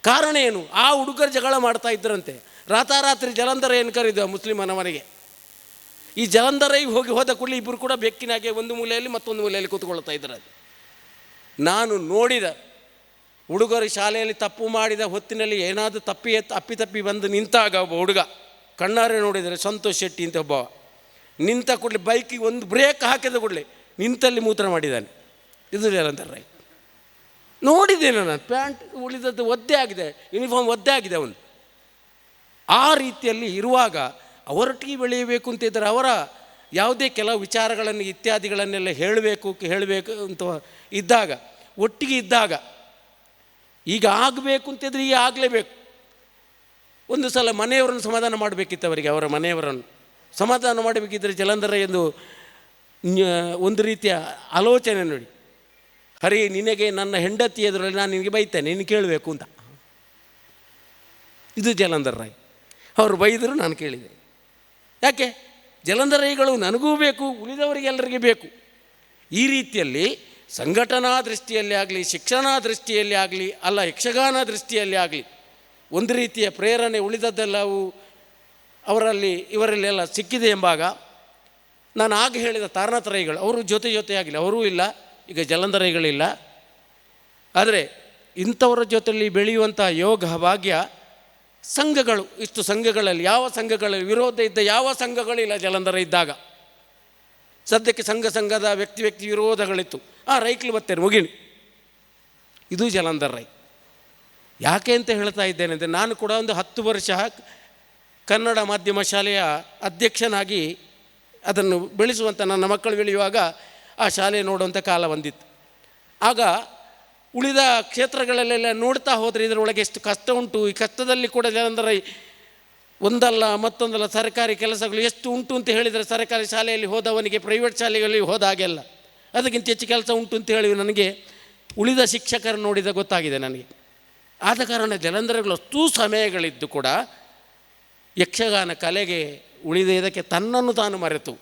ಕಾರಣ ಏನು, ಆ ಹುಡುಗರು ಜಗಳ ಮಾಡ್ತಾ ಇದ್ದರಂತೆ. ರಾತಾರಾತ್ರಿ ಜಲಂಧರ ಏನು ಕರೆದು ಮುಸ್ಲಿಮನ ಮನೆಗೆ. ಈ ಜಲಂಧರಿಗೆ ಹೋದ ಕೂಡಲೇ ಇಬ್ಬರು ಕೂಡ ಬೆಕ್ಕಿನಾಗೆ ಒಂದು ಮೂಲೆಯಲ್ಲಿ ಮತ್ತೊಂದು ಮೂಲೆಯಲ್ಲಿ ಕೂತ್ಕೊಳ್ತಾ ಇದ್ದಾರೆ. ನಾನು ನೋಡಿದ ಹುಡುಗರು ಶಾಲೆಯಲ್ಲಿ ತಪ್ಪು ಮಾಡಿದ ಹೊತ್ತಿನಲ್ಲಿ ಏನಾದರೂ ಅಪ್ಪಿ ಬಂದು ನಿಂತಾಗ ಒಬ್ಬ ಹುಡುಗ ಕಣ್ಣಾರೆ ನೋಡಿದರೆ ಸಂತೋಷ್ ಶೆಟ್ಟಿ ಅಂತ ಒಬ್ಬ ನಿಂತ ಕೂಡಲೇ ಬೈಕಿಗೆ ಒಂದು ಬ್ರೇಕ್ ಹಾಕಿದ ಕೂಡಲೇ ನಿಂತಲ್ಲಿ ಮೂತ್ರ ಮಾಡಿದ್ದಾನೆ. ಇದು ಜಲಂಧರ ನೋಡಿದ್ದೇನೆ ನಾನು. ಪ್ಯಾಂಟ್ ಉಳಿದದ್ದು ಒದ್ದೆ ಆಗಿದೆ, ಯೂನಿಫಾರ್ಮ್ ಒದ್ದೆ ಆಗಿದೆ ಅವನು. ಆ ರೀತಿಯಲ್ಲಿ ಇರುವಾಗ ಅವರೊಟ್ಟಿಗೆ ಬೆಳೆಯಬೇಕು ಅಂತಿದ್ದರೆ ಅವರ ಯಾವುದೇ ಕೆಲವು ವಿಚಾರಗಳನ್ನು ಇತ್ಯಾದಿಗಳನ್ನೆಲ್ಲ ಹೇಳಬೇಕು ಅಂತ ಇದ್ದಾಗ ಒಟ್ಟಿಗೆ ಇದ್ದಾಗ ಈಗ ಆಗಬೇಕು ಅಂತಿದ್ರೆ ಈಗ ಆಗಲೇಬೇಕು. ಒಂದು ಸಲ ಮನೆಯವರನ್ನು ಸಮಾಧಾನ ಮಾಡಬೇಕಿತ್ತು ಅವರಿಗೆ, ಅವರ ಮನೆಯವರನ್ನು ಸಮಾಧಾನ ಮಾಡಬೇಕಿದ್ದರೆ ಜಲಂಧರ ಎಂದು ಒಂದು ರೀತಿಯ ಆಲೋಚನೆ ನೋಡಿ, ಹರಿ ನಿನಗೆ ನನ್ನ ಹೆಂಡತಿ ಎದುರಲ್ಲಿ ನಾನು ನಿನಗೆ ಬೈತೇನೆ, ನೀನು ಕೇಳಬೇಕು ಅಂತ. ಇದು ಜಲಂಧರ ರಾಯ್. ಅವರು ಬೈದರು, ನಾನು ಕೇಳಿದೆ. ಯಾಕೆ ಜಲಂಧರೈಗಳು ನನಗೂ ಬೇಕು, ಉಳಿದವರಿಗೆಲ್ಲರಿಗೆ ಬೇಕು. ಈ ರೀತಿಯಲ್ಲಿ ಸಂಘಟನಾ ದೃಷ್ಟಿಯಲ್ಲಿ ಆಗಲಿ, ಶಿಕ್ಷಣ ದೃಷ್ಟಿಯಲ್ಲಿ ಆಗಲಿ, ಅಲ್ಲ ಯಕ್ಷಗಾನ ದೃಷ್ಟಿಯಲ್ಲಿ ಆಗಲಿ ಒಂದು ರೀತಿಯ ಪ್ರೇರಣೆ ಉಳಿದದ್ದೆಲ್ಲವೂ ಇವರಲ್ಲೆಲ್ಲ ಸಿಕ್ಕಿದೆ ಎಂಬಾಗ ನಾನು ಆಗ ಹೇಳಿದ ತಾರನಾಥರೈಗಳು ಅವರು ಜೊತೆಯಾಗಲಿ, ಅವರೂ ಇಲ್ಲ, ಈಗ ಜಲಂಧರೈಗಳಿಲ್ಲ. ಆದರೆ ಇಂಥವರ ಜೊತೆಯಲ್ಲಿ ಬೆಳೆಯುವಂಥ ಯೋಗ ಭಾಗ್ಯ ಸಂಘಗಳು, ಇಷ್ಟು ಸಂಘಗಳಲ್ಲಿ ಯಾವ ಸಂಘಗಳಲ್ಲಿ ವಿರೋಧ ಇದ್ದ ಯಾವ ಸಂಘಗಳಿಲ್ಲ ಜಲಂಧರ ಇದ್ದಾಗ. ಸದ್ಯಕ್ಕೆ ಸಂಘದ ವ್ಯಕ್ತಿ ವಿರೋಧಗಳಿತ್ತು. ರೈಕ್ಲು ಬತ್ತೇನೆ ಮುಗಿಣಿ. ಇದು ಜಲಂಧರ ರೈ. ಯಾಕೆ ಅಂತ ಹೇಳ್ತಾ ಇದ್ದೇನೆ ಅಂದರೆ ನಾನು ಕೂಡ ಒಂದು 10 ವರ್ಷ ಕನ್ನಡ ಮಾಧ್ಯಮ ಶಾಲೆಯ ಅಧ್ಯಕ್ಷನಾಗಿ ಅದನ್ನು ಬೆಳೆಸುವಂಥ ನನ್ನ ಮಕ್ಕಳು ಬೆಳೆಯುವಾಗ ಆ ಶಾಲೆ ನೋಡುವಂಥ ಕಾಲ ಬಂದಿತ್ತು. ಆಗ ಉಳಿದ ಕ್ಷೇತ್ರಗಳಲ್ಲೆಲ್ಲ ನೋಡ್ತಾ ಹೋದರೆ ಇದರೊಳಗೆ ಎಷ್ಟು ಕಷ್ಟ ಉಂಟು, ಈ ಕಷ್ಟದಲ್ಲಿ ಕೂಡ ಜಲಂಧರ ಒಂದಲ್ಲ ಮತ್ತೊಂದಲ್ಲ ಸರ್ಕಾರಿ ಕೆಲಸಗಳು ಎಷ್ಟು ಉಂಟು ಅಂತ ಹೇಳಿದರೆ ಸರ್ಕಾರಿ ಶಾಲೆಯಲ್ಲಿ ಹೋದವನಿಗೆ ಪ್ರೈವೇಟ್ ಶಾಲೆಗಳಲ್ಲಿ ಹೋದ ಹಾಗೆಲ್ಲ ಅದಕ್ಕಿಂತ ಹೆಚ್ಚು ಕೆಲಸ ಉಂಟು ಅಂತ ಹೇಳಿ ನನಗೆ ಉಳಿದ ಶಿಕ್ಷಕರು ನೋಡಿದ ಗೊತ್ತಾಗಿದೆ ನನಗೆ. ಆದ ಕಾರಣ ಜಲಂಧರಗಳು ಅಷ್ಟೂ ಸಮಯಗಳಿದ್ದು ಕೂಡ ಯಕ್ಷಗಾನ ಕಲೆಗೆ ಉಳಿದ ಇದಕ್ಕೆ ತನ್ನನ್ನು ತಾನು ಮರೆತು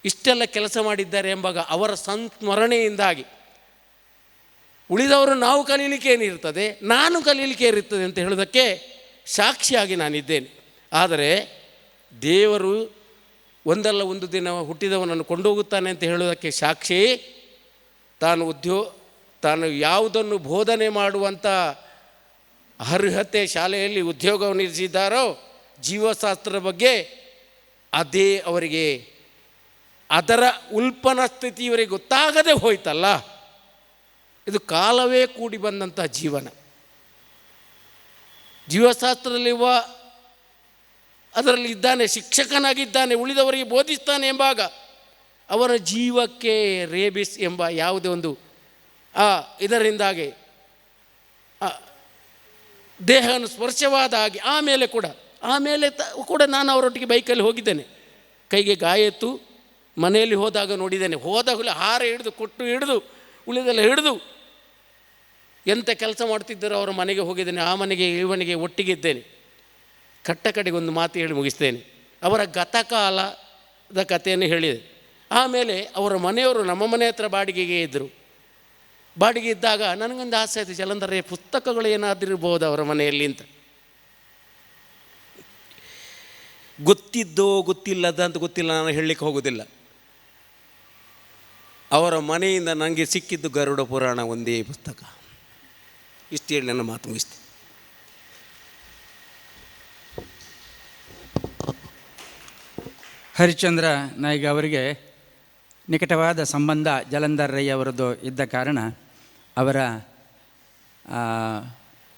ಇಷ್ಟೆಲ್ಲ ಕೆಲಸ ಮಾಡಿದ್ದಾರೆ ಎಂಬಾಗ ಅವರ ಸಂಸ್ಮರಣೆಯಿಂದಾಗಿ ಉಳಿದವರು ನಾವು ಕಲೀಲಿಕ್ಕೆ ಏನಿರ್ತದೆ, ನಾನು ಕಲೀಲಿಕ್ಕೆ ಇರುತ್ತದೆ ಅಂತ ಹೇಳೋದಕ್ಕೆ ಸಾಕ್ಷಿಯಾಗಿ ನಾನಿದ್ದೇನೆ. ಆದರೆ ದೇವರು ಒಂದಲ್ಲ ಒಂದು ದಿನ ಹುಟ್ಟಿದವನನ್ನು ಕೊಂಡೋಗುತ್ತಾನೆ ಅಂತ ಹೇಳೋದಕ್ಕೆ ಸಾಕ್ಷಿ ತಾನು ಯಾವುದನ್ನು ಬೋಧನೆ ಮಾಡುವಂಥ ಅರ್ಹತೆ ಶಾಲೆಯಲ್ಲಿ ಉದ್ಯೋಗವನ್ನು ಇರಿಸಿದ್ದಾರೋ ಜೀವಶಾಸ್ತ್ರದ ಬಗ್ಗೆ ಅದೇ ಅವರಿಗೆ ಅದರ ಉಲ್ಪನ ಸ್ಥಿತಿ ಇವರಿಗೆ ಗೊತ್ತಾಗದೆ ಹೋಯ್ತಲ್ಲ. ಇದು ಕಾಲವೇ ಕೂಡಿ ಬಂದಂಥ ಜೀವನ. ಜೀವಶಾಸ್ತ್ರದಲ್ಲಿರುವ ಅದರಲ್ಲಿ ಇದ್ದಾನೆ, ಶಿಕ್ಷಕನಾಗಿದ್ದಾನೆ, ಉಳಿದವರಿಗೆ ಬೋಧಿಸ್ತಾನೆ ಎಂಬಾಗ ಅವರ ಜೀವಕ್ಕೆ ರೇಬಿಸ್ ಎಂಬ ಯಾವುದೇ ಒಂದು ಇದರಿಂದಾಗಿ ದೇಹವನ್ನು ಸ್ಪರ್ಶವಾದ ಹಾಗೆ ಆಮೇಲೆ ಕೂಡ ನಾನು ಅವರೊಟ್ಟಿಗೆ ಬೈಕಲ್ಲಿ ಹೋಗಿದ್ದೇನೆ. ಕೈಗೆ ಗಾಯ ಇತ್ತು, ಮನೆಯಲ್ಲಿ ಹೋದಾಗ ನೋಡಿದ್ದೇನೆ. ಹೋದಾಗಲೇ ಹಾರ ಹಿಡಿದು ಕೊಟ್ಟು ಹಿಡಿದು ಉಳಿದೆಲ್ಲ ಹಿಡಿದು ಎಂಥ ಕೆಲಸ ಮಾಡ್ತಿದ್ದರೂ ಅವರ ಮನೆಗೆ ಹೋಗಿದ್ದೇನೆ. ಆ ಮನೆಗೆ ಇವನಿಗೆ ಒಟ್ಟಿಗೆ ಇದ್ದೇನೆ. ಕಡೆಗೆ ಒಂದು ಮಾತು ಹೇಳಿ ಮುಗಿಸ್ತೇನೆ. ಅವರ ಗತಕಾಲದ ಕಥೆಯನ್ನು ಹೇಳಿದೆ. ಆಮೇಲೆ ಅವರ ಮನೆಯವರು ನಮ್ಮ ಮನೆ ಹತ್ರ ಬಾಡಿಗೆಗೆ ಇದ್ದರು. ಬಾಡಿಗೆ ಇದ್ದಾಗ ನನಗೊಂದು ಆಸೆ ಆಯಿತು, ಜಲಂಧರ ಪುಸ್ತಕಗಳು ಏನಾದಿರ್ಬೋದು ಅವರ ಮನೆಯಲ್ಲಿ ಅಂತ. ಗೊತ್ತಿದ್ದೋ ಗೊತ್ತಿಲ್ಲದ ಅಂತ ಗೊತ್ತಿಲ್ಲ, ನಾನು ಹೇಳಲಿಕ್ಕೆ ಹೋಗೋದಿಲ್ಲ. ಅವರ ಮನೆಯಿಂದ ನನಗೆ ಸಿಕ್ಕಿದ್ದು ಗರುಡ ಪುರಾಣ ಒಂದೇ ಪುಸ್ತಕ. ಇಷ್ಟು ಹೇಳಿ ನನ್ನ ಮಾತು ಮುಗಿಸ್ತೀನಿ. ಹರಿಶ್ಚಂದ್ರ ನಾಯ್ಕ ಅವರಿಗೆ ನಿಕಟವಾದ ಸಂಬಂಧ ಜಲಂಧರ ರೈ ಅವರದ್ದು ಇದ್ದ ಕಾರಣ ಅವರ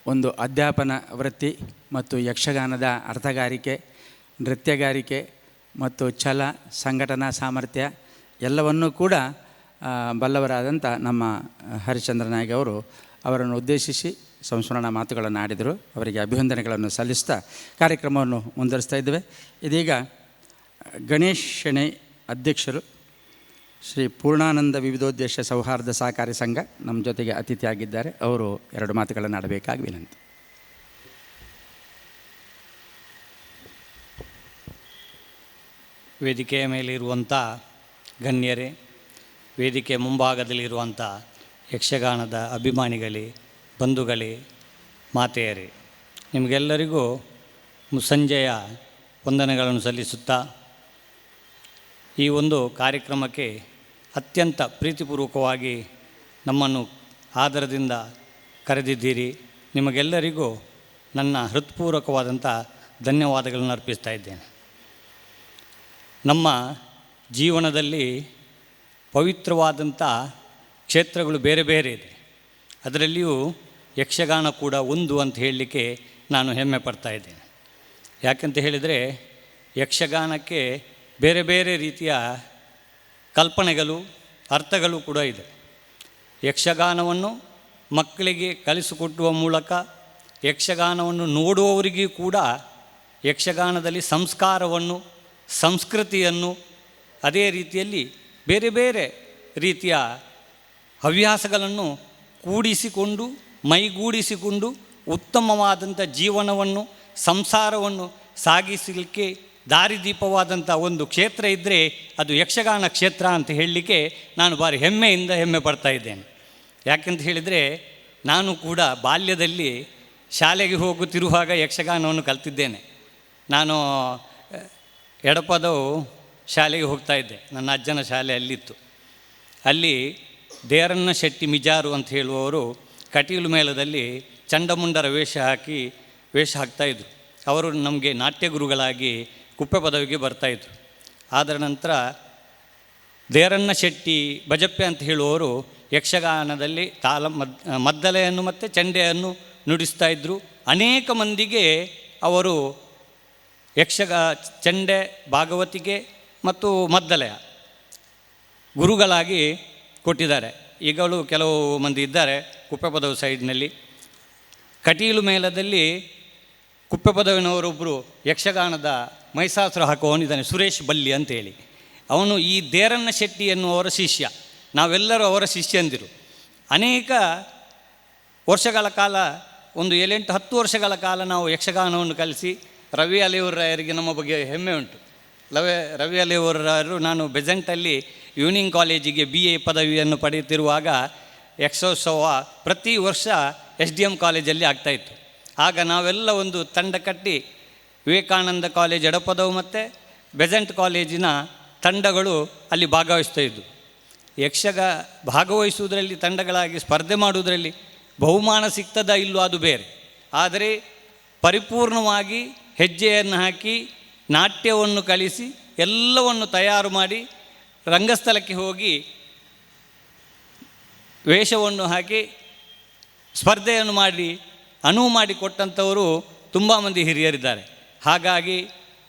ಒಂದು ಅಧ್ಯಾಪನ ವೃತ್ತಿ ಮತ್ತು ಯಕ್ಷಗಾನದ ಅರ್ಥಗಾರಿಕೆ, ನೃತ್ಯಗಾರಿಕೆ ಮತ್ತು ಛಲ, ಸಂಘಟನಾ ಸಾಮರ್ಥ್ಯ ಎಲ್ಲವನ್ನೂ ಕೂಡ ಬಲ್ಲವರಾದಂಥ ನಮ್ಮ ಹರಿಶ್ಚಂದ್ರ ನಾಯ್ಕ ಅವರು ಅವರನ್ನು ಉದ್ದೇಶಿಸಿ ಸಂಸ್ಮರಣಾ ಮಾತುಗಳನ್ನು ಆಡಿದರು. ಅವರಿಗೆ ಅಭಿವಂದನೆಗಳನ್ನು ಸಲ್ಲಿಸ್ತಾ ಕಾರ್ಯಕ್ರಮವನ್ನು ಮುಂದುವರಿಸ್ತಾ ಇದ್ದೇವೆ. ಇದೀಗ ಗಣೇಶ್ ಶೆಣೈ ಅಧ್ಯಕ್ಷರು ಶ್ರೀ ಪೂರ್ಣಾನಂದ ವಿವಿಧೋದ್ದೇಶ ಸೌಹಾರ್ದ ಸಹಕಾರಿ ಸಂಘ ನಮ್ಮ ಜೊತೆಗೆ ಅತಿಥಿಯಾಗಿದ್ದಾರೆ. ಅವರು 2 ಮಾತುಗಳನ್ನು ಆಡಬೇಕಾಗಿ ವಿನಂತಿ. ವೇದಿಕೆಯ ಮೇಲಿರುವಂಥ ಗಣ್ಯರೇ, ವೇದಿಕೆ ಮುಂಭಾಗದಲ್ಲಿರುವಂಥ ಯಕ್ಷಗಾನದ ಅಭಿಮಾನಿಗಳೇ, ಬಂಧುಗಳೇ, ಮಾತೆಯರೇ, ನಿಮಗೆಲ್ಲರಿಗೂ ಮುಸ್ಸಂಜೆಯ ವಂದನೆಗಳನ್ನು ಸಲ್ಲಿಸುತ್ತಾ ಈ ಒಂದು ಕಾರ್ಯಕ್ರಮಕ್ಕೆ ಅತ್ಯಂತ ಪ್ರೀತಿಪೂರ್ವಕವಾಗಿ ನಮ್ಮನ್ನು ಆದರದಿಂದ ಕರೆದಿದ್ದೀರಿ. ನಿಮಗೆಲ್ಲರಿಗೂ ನನ್ನ ಹೃತ್ಪೂರ್ವಕವಾದಂಥ ಧನ್ಯವಾದಗಳನ್ನು ಅರ್ಪಿಸ್ತಾ ಇದ್ದೇನೆ. ನಮ್ಮ ಜೀವನದಲ್ಲಿ ಪವಿತ್ರವಾದಂಥ ಕ್ಷೇತ್ರಗಳು ಬೇರೆ ಬೇರೆ ಇದೆ. ಅದರಲ್ಲಿಯೂ ಯಕ್ಷಗಾನ ಕೂಡ ಒಂದು ಅಂತ ಹೇಳಲಿಕ್ಕೆ ನಾನು ಹೆಮ್ಮೆ ಪಡ್ತಾ ಇದ್ದೇನೆ. ಯಾಕಂತ ಹೇಳಿದರೆ ಯಕ್ಷಗಾನಕ್ಕೆ ಬೇರೆ ಬೇರೆ ರೀತಿಯ ಕಲ್ಪನೆಗಳು, ಅರ್ಥಗಳು ಕೂಡ ಇದೆ. ಯಕ್ಷಗಾನವನ್ನು ಮಕ್ಕಳಿಗೆ ಕಲಿಸಿಕೊಡುವ ಮೂಲಕ ಯಕ್ಷಗಾನವನ್ನು ನೋಡುವವರಿಗೂ ಕೂಡ ಯಕ್ಷಗಾನದಲ್ಲಿ ಸಂಸ್ಕಾರವನ್ನು, ಸಂಸ್ಕೃತಿಯನ್ನು, ಅದೇ ರೀತಿಯಲ್ಲಿ ಬೇರೆ ಬೇರೆ ರೀತಿಯ ಹವ್ಯಾಸಗಳನ್ನು ಕೂಡಿಸಿಕೊಂಡು, ಮೈಗೂಡಿಸಿಕೊಂಡು ಉತ್ತಮವಾದಂಥ ಜೀವನವನ್ನು, ಸಂಸಾರವನ್ನು ಸಾಗಿಸಲಿಕ್ಕೆ ದಾರಿದೀಪವಾದಂಥ ಒಂದು ಕ್ಷೇತ್ರ ಇದ್ದರೆ ಅದು ಯಕ್ಷಗಾನ ಕ್ಷೇತ್ರ ಅಂತ ಹೇಳಲಿಕ್ಕೆ ನಾನು ಭಾರಿ ಹೆಮ್ಮೆ ಪಡ್ತಾ ಇದ್ದೇನೆ. ಯಾಕೆಂತ ಹೇಳಿದರೆ ನಾನು ಕೂಡ ಬಾಲ್ಯದಲ್ಲಿ ಶಾಲೆಗೆ ಹೋಗುತ್ತಿರುವಾಗ ಯಕ್ಷಗಾನವನ್ನು ಕಲ್ತಿದ್ದೇನೆ. ನಾನು ಎಡಪದವು ಶಾಲೆಗೆ ಹೋಗ್ತಾ ಇದ್ದೆ. ನನ್ನ ಅಜ್ಜನ ಶಾಲೆ ಅಲ್ಲಿತ್ತು. ಅಲ್ಲಿ ದೇರಣ್ಣ ಶೆಟ್ಟಿ ಮಿಜಾರು ಅಂತ ಹೇಳುವವರು ಕಟೀಲು ಮೇಳದಲ್ಲಿ ಚಂಡಮುಂಡರ ವೇಷ ಹಾಕ್ತಾಯಿದ್ರು. ಅವರು ನಮಗೆ ನಾಟ್ಯ ಗುರುಗಳಾಗಿ ಕುಪ್ಪೆ ಪದವಿಗೆ ಬರ್ತಾಯಿದ್ರು. ಅದರ ನಂತರ ದೇರಣ್ಣ ಶೆಟ್ಟಿ ಬಜಪ್ಪೆ ಅಂತ ಹೇಳುವವರು ಯಕ್ಷಗಾನದಲ್ಲಿ ಮದ್ದಲೆಯನ್ನು ಮತ್ತು ಚಂಡೆಯನ್ನು ನುಡಿಸ್ತಾ ಇದ್ದರು. ಅನೇಕ ಮಂದಿಗೆ ಅವರು ಚಂಡೆ, ಭಾಗವತಿಗೆ ಮತ್ತು ಮದ್ದಲೆಯ ಗುರುಗಳಾಗಿ ಕೊಟ್ಟಿದ್ದಾರೆ. ಈಗಲೂ ಕೆಲವು ಮಂದಿ ಇದ್ದಾರೆ ಕುಪ್ಪೆ ಪದವು ಸೈಡ್ನಲ್ಲಿ. ಕಟೀಲು ಮೇಳದಲ್ಲಿ ಕುಪ್ಪೆ ಪದವಿನವರೊಬ್ಬರು ಯಕ್ಷಗಾನದ ಮೈಸಾಸುರ ಹಾಕುವವನಿದ್ದಾನೆ, ಸುರೇಶ್ ಬಲ್ಲಿ ಅಂತೇಳಿ. ಅವನು ಈ ದೇರಣ್ಣ ಶೆಟ್ಟಿ ಎನ್ನುವರ ಶಿಷ್ಯ. ನಾವೆಲ್ಲರೂ ಅವರ ಶಿಷ್ಯಂದಿರು. ಅನೇಕ ವರ್ಷಗಳ ಕಾಲ, ಒಂದು 7-10 ವರ್ಷಗಳ ಕಾಲ ನಾವು ಯಕ್ಷಗಾನವನ್ನು ಕಲಿಸಿ ರವಿ ಅಲೆಯೂರರಾಯರಿಗೆ ನಮ್ಮ ಬಗ್ಗೆ ಹೆಮ್ಮೆ ಉಂಟು. ರವಿ ಅಲೆಯೂರರಾಯರು, ನಾನು ಬೆಸೆಂಟಲ್ಲಿ ಯೂನಿಯನ್ ಕಾಲೇಜಿಗೆ BA ಪದವಿಯನ್ನು ಪಡೆಯುತ್ತಿರುವಾಗ ಯಕ್ಷೋತ್ಸವ ಪ್ರತಿ ವರ್ಷ SDM ಕಾಲೇಜಲ್ಲಿ ಆಗ್ತಾಯಿತ್ತು. ಆಗ ನಾವೆಲ್ಲ ಒಂದು ತಂಡ ಕಟ್ಟಿ ವಿವೇಕಾನಂದ ಕಾಲೇಜ್ ಎಡಪದವು ಮತ್ತು ಬೆಸೆಂಟ್ ಕಾಲೇಜಿನ ತಂಡಗಳು ಅಲ್ಲಿ ಭಾಗವಹಿಸ್ತಾಯಿದ್ವು. ಭಾಗವಹಿಸುವುದರಲ್ಲಿ ತಂಡಗಳಾಗಿ ಸ್ಪರ್ಧೆ ಮಾಡುವುದರಲ್ಲಿ ಬಹುಮಾನ ಸಿಗ್ತದ ಇಲ್ಲೋ ಅದು ಬೇರೆ. ಆದರೆ ಪರಿಪೂರ್ಣವಾಗಿ ಹೆಜ್ಜೆಯನ್ನು ಹಾಕಿ ನಾಟ್ಯವನ್ನು ಕಲಿಸಿ ಎಲ್ಲವನ್ನು ತಯಾರು ಮಾಡಿ ರಂಗಸ್ಥಳಕ್ಕೆ ಹೋಗಿ ವೇಷವನ್ನು ಹಾಕಿ ಸ್ಪರ್ಧೆಯನ್ನು ಮಾಡಿ ಅನುವು ಮಾಡಿಕೊಟ್ಟಂಥವರು ತುಂಬ ಮಂದಿ ಹಿರಿಯರಿದ್ದಾರೆ. ಹಾಗಾಗಿ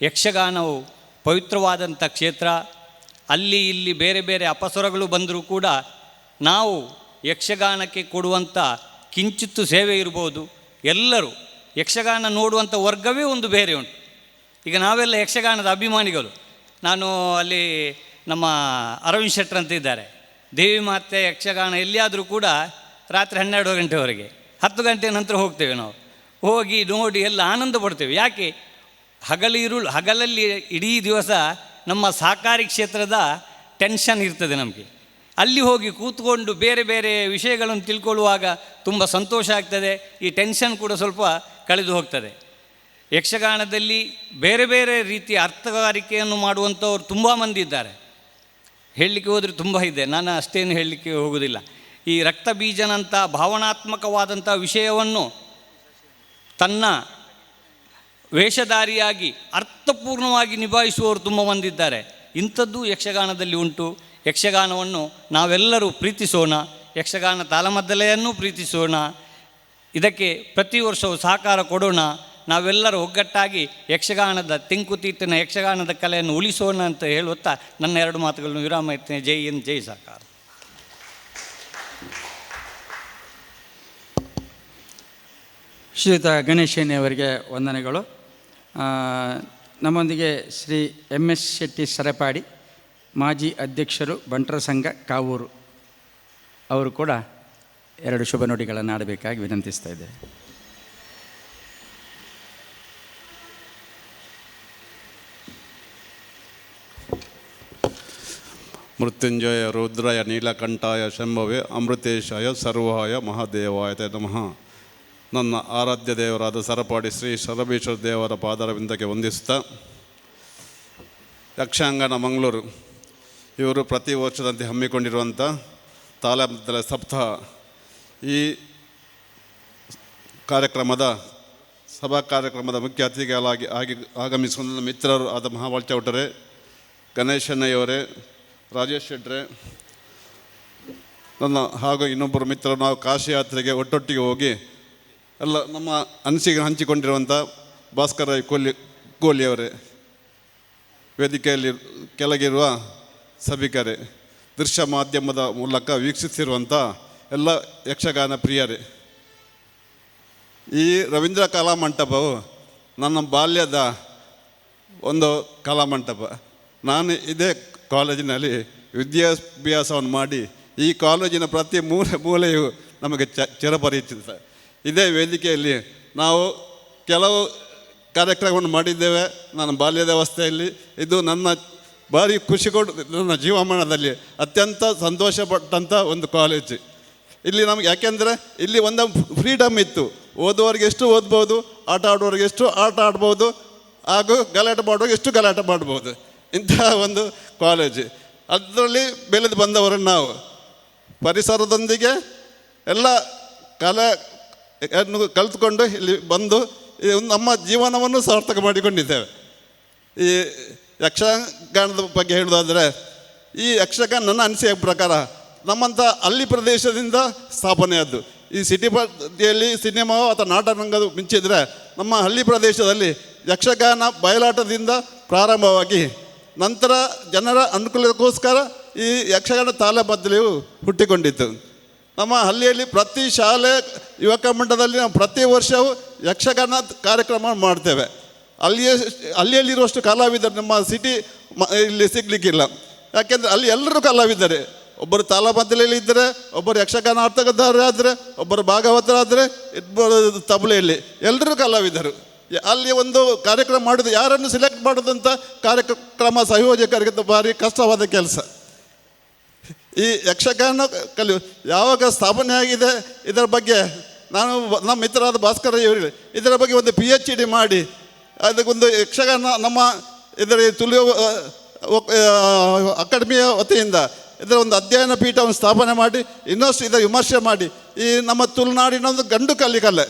ಯಕ್ಷಗಾನವು ಪವಿತ್ರವಾದಂಥ ಕ್ಷೇತ್ರ. ಅಲ್ಲಿ ಇಲ್ಲಿ ಬೇರೆ ಬೇರೆ ಅಪಸ್ವರಗಳು ಬಂದರೂ ಕೂಡ ನಾವು ಯಕ್ಷಗಾನಕ್ಕೆ ಕೊಡುವಂಥ ಕಿಂಚಿತ್ತು ಸೇವೆ ಇರ್ಬೋದು. ಎಲ್ಲರೂ ಯಕ್ಷಗಾನ ನೋಡುವಂಥ ವರ್ಗವೇ ಒಂದು ಬೇರೆ ಉಂಟು. ಈಗ ನಾವೆಲ್ಲ ಯಕ್ಷಗಾನದ ಅಭಿಮಾನಿಗಳು. ನಾನು ಅಲ್ಲಿ ನಮ್ಮ ಅರವಿಂದ್ ಶೆಟ್ಟರ್ ಅಂತ ಇದ್ದಾರೆ. ದೇವಿ ಮಾತೆ ಯಕ್ಷಗಾನ ಎಲ್ಲಿಯಾದರೂ ಕೂಡ ರಾತ್ರಿ 12 ಗಂಟೆವರೆಗೆ, 10 ಗಂಟೆ ನಂತರ ಹೋಗ್ತೇವೆ. ನಾವು ಹೋಗಿ ನೋಡಿ ಎಲ್ಲ ಆನಂದ ಪಡ್ತೇವೆ. ಯಾಕೆ? ಹಗಲಲ್ಲಿ ಇಡೀ ದಿವಸ ನಮ್ಮ ಸಹಕಾರಿ ಕ್ಷೇತ್ರದ ಟೆನ್ಷನ್ ಇರ್ತದೆ ನಮಗೆ. ಅಲ್ಲಿ ಹೋಗಿ ಕೂತ್ಕೊಂಡು ಬೇರೆ ಬೇರೆ ವಿಷಯಗಳನ್ನು ತಿಳ್ಕೊಳ್ಳುವಾಗ ತುಂಬ ಸಂತೋಷ ಆಗ್ತದೆ. ಈ ಟೆನ್ಷನ್ ಕೂಡ ಸ್ವಲ್ಪ ಕಳೆದು ಹೋಗ್ತದೆ. ಯಕ್ಷಗಾನದಲ್ಲಿ ಬೇರೆ ಬೇರೆ ರೀತಿಯ ಅರ್ಥಗಾರಿಕೆಯನ್ನು ಮಾಡುವಂಥವ್ರು ತುಂಬ ಮಂದಿ ಇದ್ದಾರೆ. ಹೇಳಲಿಕ್ಕೆ ಹೋದರೆ ತುಂಬ ಇದೆ, ನಾನು ಅಷ್ಟೇನು ಹೇಳಲಿಕ್ಕೆ ಹೋಗೋದಿಲ್ಲ. ಈ ರಕ್ತ ಬೀಜನಂಥ ಭಾವನಾತ್ಮಕವಾದಂಥ ವಿಷಯವನ್ನು ತನ್ನ ವೇಷಧಾರಿಯಾಗಿ ಅರ್ಥಪೂರ್ಣವಾಗಿ ನಿಭಾಯಿಸುವವರು ತುಂಬ ಮಂದಿ ಇದ್ದಾರೆ. ಇಂಥದ್ದು ಯಕ್ಷಗಾನದಲ್ಲಿ ಉಂಟು. ಯಕ್ಷಗಾನವನ್ನು ನಾವೆಲ್ಲರೂ ಪ್ರೀತಿಸೋಣ. ಯಕ್ಷಗಾನ ತಾಳಮದ್ದಲೆಯನ್ನು ಪ್ರೀತಿಸೋಣ. ಇದಕ್ಕೆ ಪ್ರತಿ ವರ್ಷವೂ ಸಹಕಾರ ಕೊಡೋಣ. ನಾವೆಲ್ಲರೂ ಒಗ್ಗಟ್ಟಾಗಿ ಯಕ್ಷಗಾನದ ತೆಂಕುತೀತಿನ ಯಕ್ಷಗಾನದ ಕಲೆಯನ್ನು ಉಳಿಸೋಣ ಅಂತ ಹೇಳುತ್ತಾ ನನ್ನ 2 ಮಾತುಗಳನ್ನು ವಿರಾಮ ಇರ್ತೇನೆ. ಜೈ ಹಿಂದ್, ಜೈ ಸಾಕಾರ. ಶ್ರೀಯುತ ಗಣೇಶಯ್ಯನವರಿಗೆ ವಂದನೆಗಳು. ನಮ್ಮೊಂದಿಗೆ ಶ್ರೀ MS ಶೆಟ್ಟಿ ಸರಪಾಡಿ, ಮಾಜಿ ಅಧ್ಯಕ್ಷರು ಬಂಟರ ಸಂಘ ಕಾವೂರು, ಅವರು ಕೂಡ 2 ಶುಭ ನುಡಿಗಳನ್ನು ಆಡಬೇಕಾಗಿ ವಿನಂತಿಸ್ತಾ ಇದ್ದೇವೆ. ಮೃತ್ಯುಂಜಯ ರುದ್ರಾಯ ನೀಲಕಂಠಾಯ ಶಂಭವೇ ಅಮೃತೇಶಾಯ ಸರ್ವಾಯ ಮಹಾದೇವಾಯ ನಮಃ. ನನ್ನ ಆರಾಧ್ಯ ದೇವರಾದ ಸರಪಾಡಿ ಶ್ರೀ ಶರಬೇಶ್ವರ ದೇವರ ಪಾದಾರವಿಂದಕ್ಕೆ ವಂದಿಸುತ್ತಾ, ಯಕ್ಷಗಾನ ಮಂಗಳೂರು ಇವರು ಪ್ರತಿ ವರ್ಷದಂತೆ ಹಮ್ಮಿಕೊಂಡಿರುವಂಥ ತಾಳಮದ್ದಲೆ ಸಪ್ತಾಹ, ಈ ಕಾರ್ಯಕ್ರಮದ ಸಭಾ ಕಾರ್ಯಕ್ರಮದ ಮುಖ್ಯ ಅತಿಥಿಗಳಾಗಿ ಆಗಮಿಸಿದ ನನ್ನ ಮಿತ್ರರು ಆದ ಮಹಾಬಲ್ ಚೌಟರೆ, ಗಣೇಶಣ್ಣಯವರೇ, ರಾಜೇಶ್ ಶೆಟ್ರೆ, ನನ್ನ ಹಾಗೂ ಇನ್ನೊಬ್ಬರು ಮಿತ್ರರು, ನಾವು ಕಾಶಿ ಯಾತ್ರೆಗೆ ಒಟ್ಟೊಟ್ಟಿಗೆ ಹೋಗಿ ಎಲ್ಲ ನಮ್ಮ ಅನಿಸಿಕೆ ಹಂಚಿಕೊಂಡಿರುವಂಥ ಭಾಸ್ಕರ ಕೋಲಿಯವರೇ, ವೇದಿಕೆಯಲ್ಲಿ ಕೆಳಗಿರುವ ಸಭಿಕರೇ, ದೃಶ್ಯ ಮಾಧ್ಯಮದ ಮೂಲಕ ವೀಕ್ಷಿಸಿರುವಂಥ ಎಲ್ಲ ಯಕ್ಷಗಾನ ಪ್ರಿಯರೇ, ಈ ರವೀಂದ್ರ ಕಲಾಮಂಟಪವು ನನ್ನ ಬಾಲ್ಯದ ಒಂದು ಕಲಾಮಂಟಪ. ನಾನು ಇದೇ ಕಾಲೇಜಿನಲ್ಲಿ ವಿದ್ಯಾಭ್ಯಾಸವನ್ನು ಮಾಡಿ ಈ ಕಾಲೇಜಿನ ಪ್ರತಿ ಮೂಲೆಯೂ ನಮಗೆ ಚಿರಪರಿಚಿತ. ಇದೇ ವೇದಿಕೆಯಲ್ಲಿ ನಾವು ಕೆಲವು ಕಾರ್ಯಕ್ರಮವನ್ನು ಮಾಡಿದ್ದೇವೆ ನನ್ನ ಬಾಲ್ಯದ ಅವಸ್ಥೆಯಲ್ಲಿ. ಇದು ನನ್ನ ಭಾರಿ ಖುಷಿ ನನ್ನ ಜೀವಮಾನದಲ್ಲಿ ಅತ್ಯಂತ ಸಂತೋಷಪಟ್ಟಂಥ ಒಂದು ಕಾಲೇಜು. ಇಲ್ಲಿ ನಮಗೆ ಯಾಕೆಂದರೆ ಇಲ್ಲಿ ಒಂದು ಫ್ರೀಡಮ್ ಇತ್ತು. ಓದುವವರಿಗೆ ಎಷ್ಟು ಓದ್ಬೋದು, ಆಟ ಆಡುವವರಿಗೆ ಎಷ್ಟು ಆಟ ಆಡ್ಬೋದು, ಹಾಗೂ ಗಲಾಟೆ ಮಾಡುವಾಗ ಎಷ್ಟು ಗಲಾಟೆ ಮಾಡ್ಬೋದು. ಇಂತಹ ಒಂದು ಕಾಲೇಜು. ಅದರಲ್ಲಿ ಬೆಳೆದು ಬಂದವರು ನಾವು ಪರಿಸರದೊಂದಿಗೆ ಎಲ್ಲ ಕಲೆಯನ್ನು ಕಲಿತುಕೊಂಡು ಇಲ್ಲಿ ಬಂದು ನಮ್ಮ ಜೀವನವನ್ನು ಸಾರ್ಥಕ ಮಾಡಿಕೊಂಡಿದ್ದೇವೆ. ಈ ಯಕ್ಷಗಾನದ ಬಗ್ಗೆ ಹೇಳೋದಾದರೆ, ಈ ಯಕ್ಷಗಾನ ನನ್ನ ಅನಿಸಿಕೆ ಪ್ರಕಾರ ನಮ್ಮಂಥ ಹಳ್ಳಿ ಪ್ರದೇಶದಿಂದ ಸ್ಥಾಪನೆಯಾದ್ದು. ಈ ಸಿಟಿ ಪದ್ಧತಿಯಲ್ಲಿ ಸಿನಿಮಾ ಅಥವಾ ನಾಟಕರಂಗದ ಮಿಂಚಿದರೆ, ನಮ್ಮ ಹಳ್ಳಿ ಪ್ರದೇಶದಲ್ಲಿ ಯಕ್ಷಗಾನ ಬಯಲಾಟದಿಂದ ಪ್ರಾರಂಭವಾಗಿ ನಂತರ ಜನರ ಅನುಕೂಲಕ್ಕೋಸ್ಕರ ಈ ಯಕ್ಷಗಾನ ತಾಳಮದ್ದಲೆಯು ಹುಟ್ಟಿಕೊಂಡಿತ್ತು. ನಮ್ಮ ಹಳ್ಳಿಯಲ್ಲಿ ಪ್ರತಿ ಶಾಲೆ ಯುವಕ ಮಂಡಲದಲ್ಲಿ ನಾವು ಪ್ರತಿ ವರ್ಷವೂ ಯಕ್ಷಗಾನ ಕಾರ್ಯಕ್ರಮ ಮಾಡ್ತೇವೆ. ಹಳ್ಳಿಯಲ್ಲಿರುವಷ್ಟು ಕಲಾವಿದರು ನಮ್ಮ ಸಿಟಿ ಇಲ್ಲಿ ಸಿಗಲಿಕ್ಕಿಲ್ಲ. ಯಾಕೆಂದರೆ ಅಲ್ಲಿ ಎಲ್ಲರೂ ಕಲಾವಿದ್ದಾರೆ. ಒಬ್ಬರು ತಾಳಮದ್ದಲೆಯಲ್ಲಿ ಇದ್ದರೆ, ಒಬ್ಬರು ಯಕ್ಷಗಾನ ಆರ್ತಕದಾರರಾದರೆ, ಒಬ್ಬರು ಭಾಗವತರಾದರೆ, ಇಬ್ಬರು ತಬಲೆಯಲ್ಲಿ, ಎಲ್ಲರೂ ಕಲಾವಿದರು. ಅಲ್ಲಿ ಒಂದು ಕಾರ್ಯಕ್ರಮ ಮಾಡೋದು, ಯಾರನ್ನು ಸಿಲೆಕ್ಟ್ ಮಾಡೋದಂತ ಕಾರ್ಯಕ್ರಮ ಸಂಯೋಜಕರಿಗೆ ಭಾರಿ ಕಷ್ಟವಾದ ಕೆಲಸ. ಈ ಯಕ್ಷಗಾನ ಯಾವಾಗ ಸ್ಥಾಪನೆ ಆಗಿದೆ ಇದರ ಬಗ್ಗೆ ನಾನು ನಮ್ಮ ಮಿತ್ರರಾದ ಭಾಸ್ಕರ ಇವರು ಇದರ ಬಗ್ಗೆ ಒಂದು PhD ಮಾಡಿ ಅದಕ್ಕೊಂದು ಯಕ್ಷಗಾನ ನಮ್ಮ ಇದರ ತುಳು ಅಕಾಡೆಮಿಯ ವತಿಯಿಂದ ಇದರ ಒಂದು ಅಧ್ಯಯನ ಪೀಠವನ್ನು ಸ್ಥಾಪನೆ ಮಾಡಿ ಇನ್ನಷ್ಟು ಇದರ ವಿಮರ್ಶೆ ಮಾಡಿ ಈ ನಮ್ಮ ತುಳುನಾಡಿನ ಒಂದು ಗಂಡು ಕಲೆ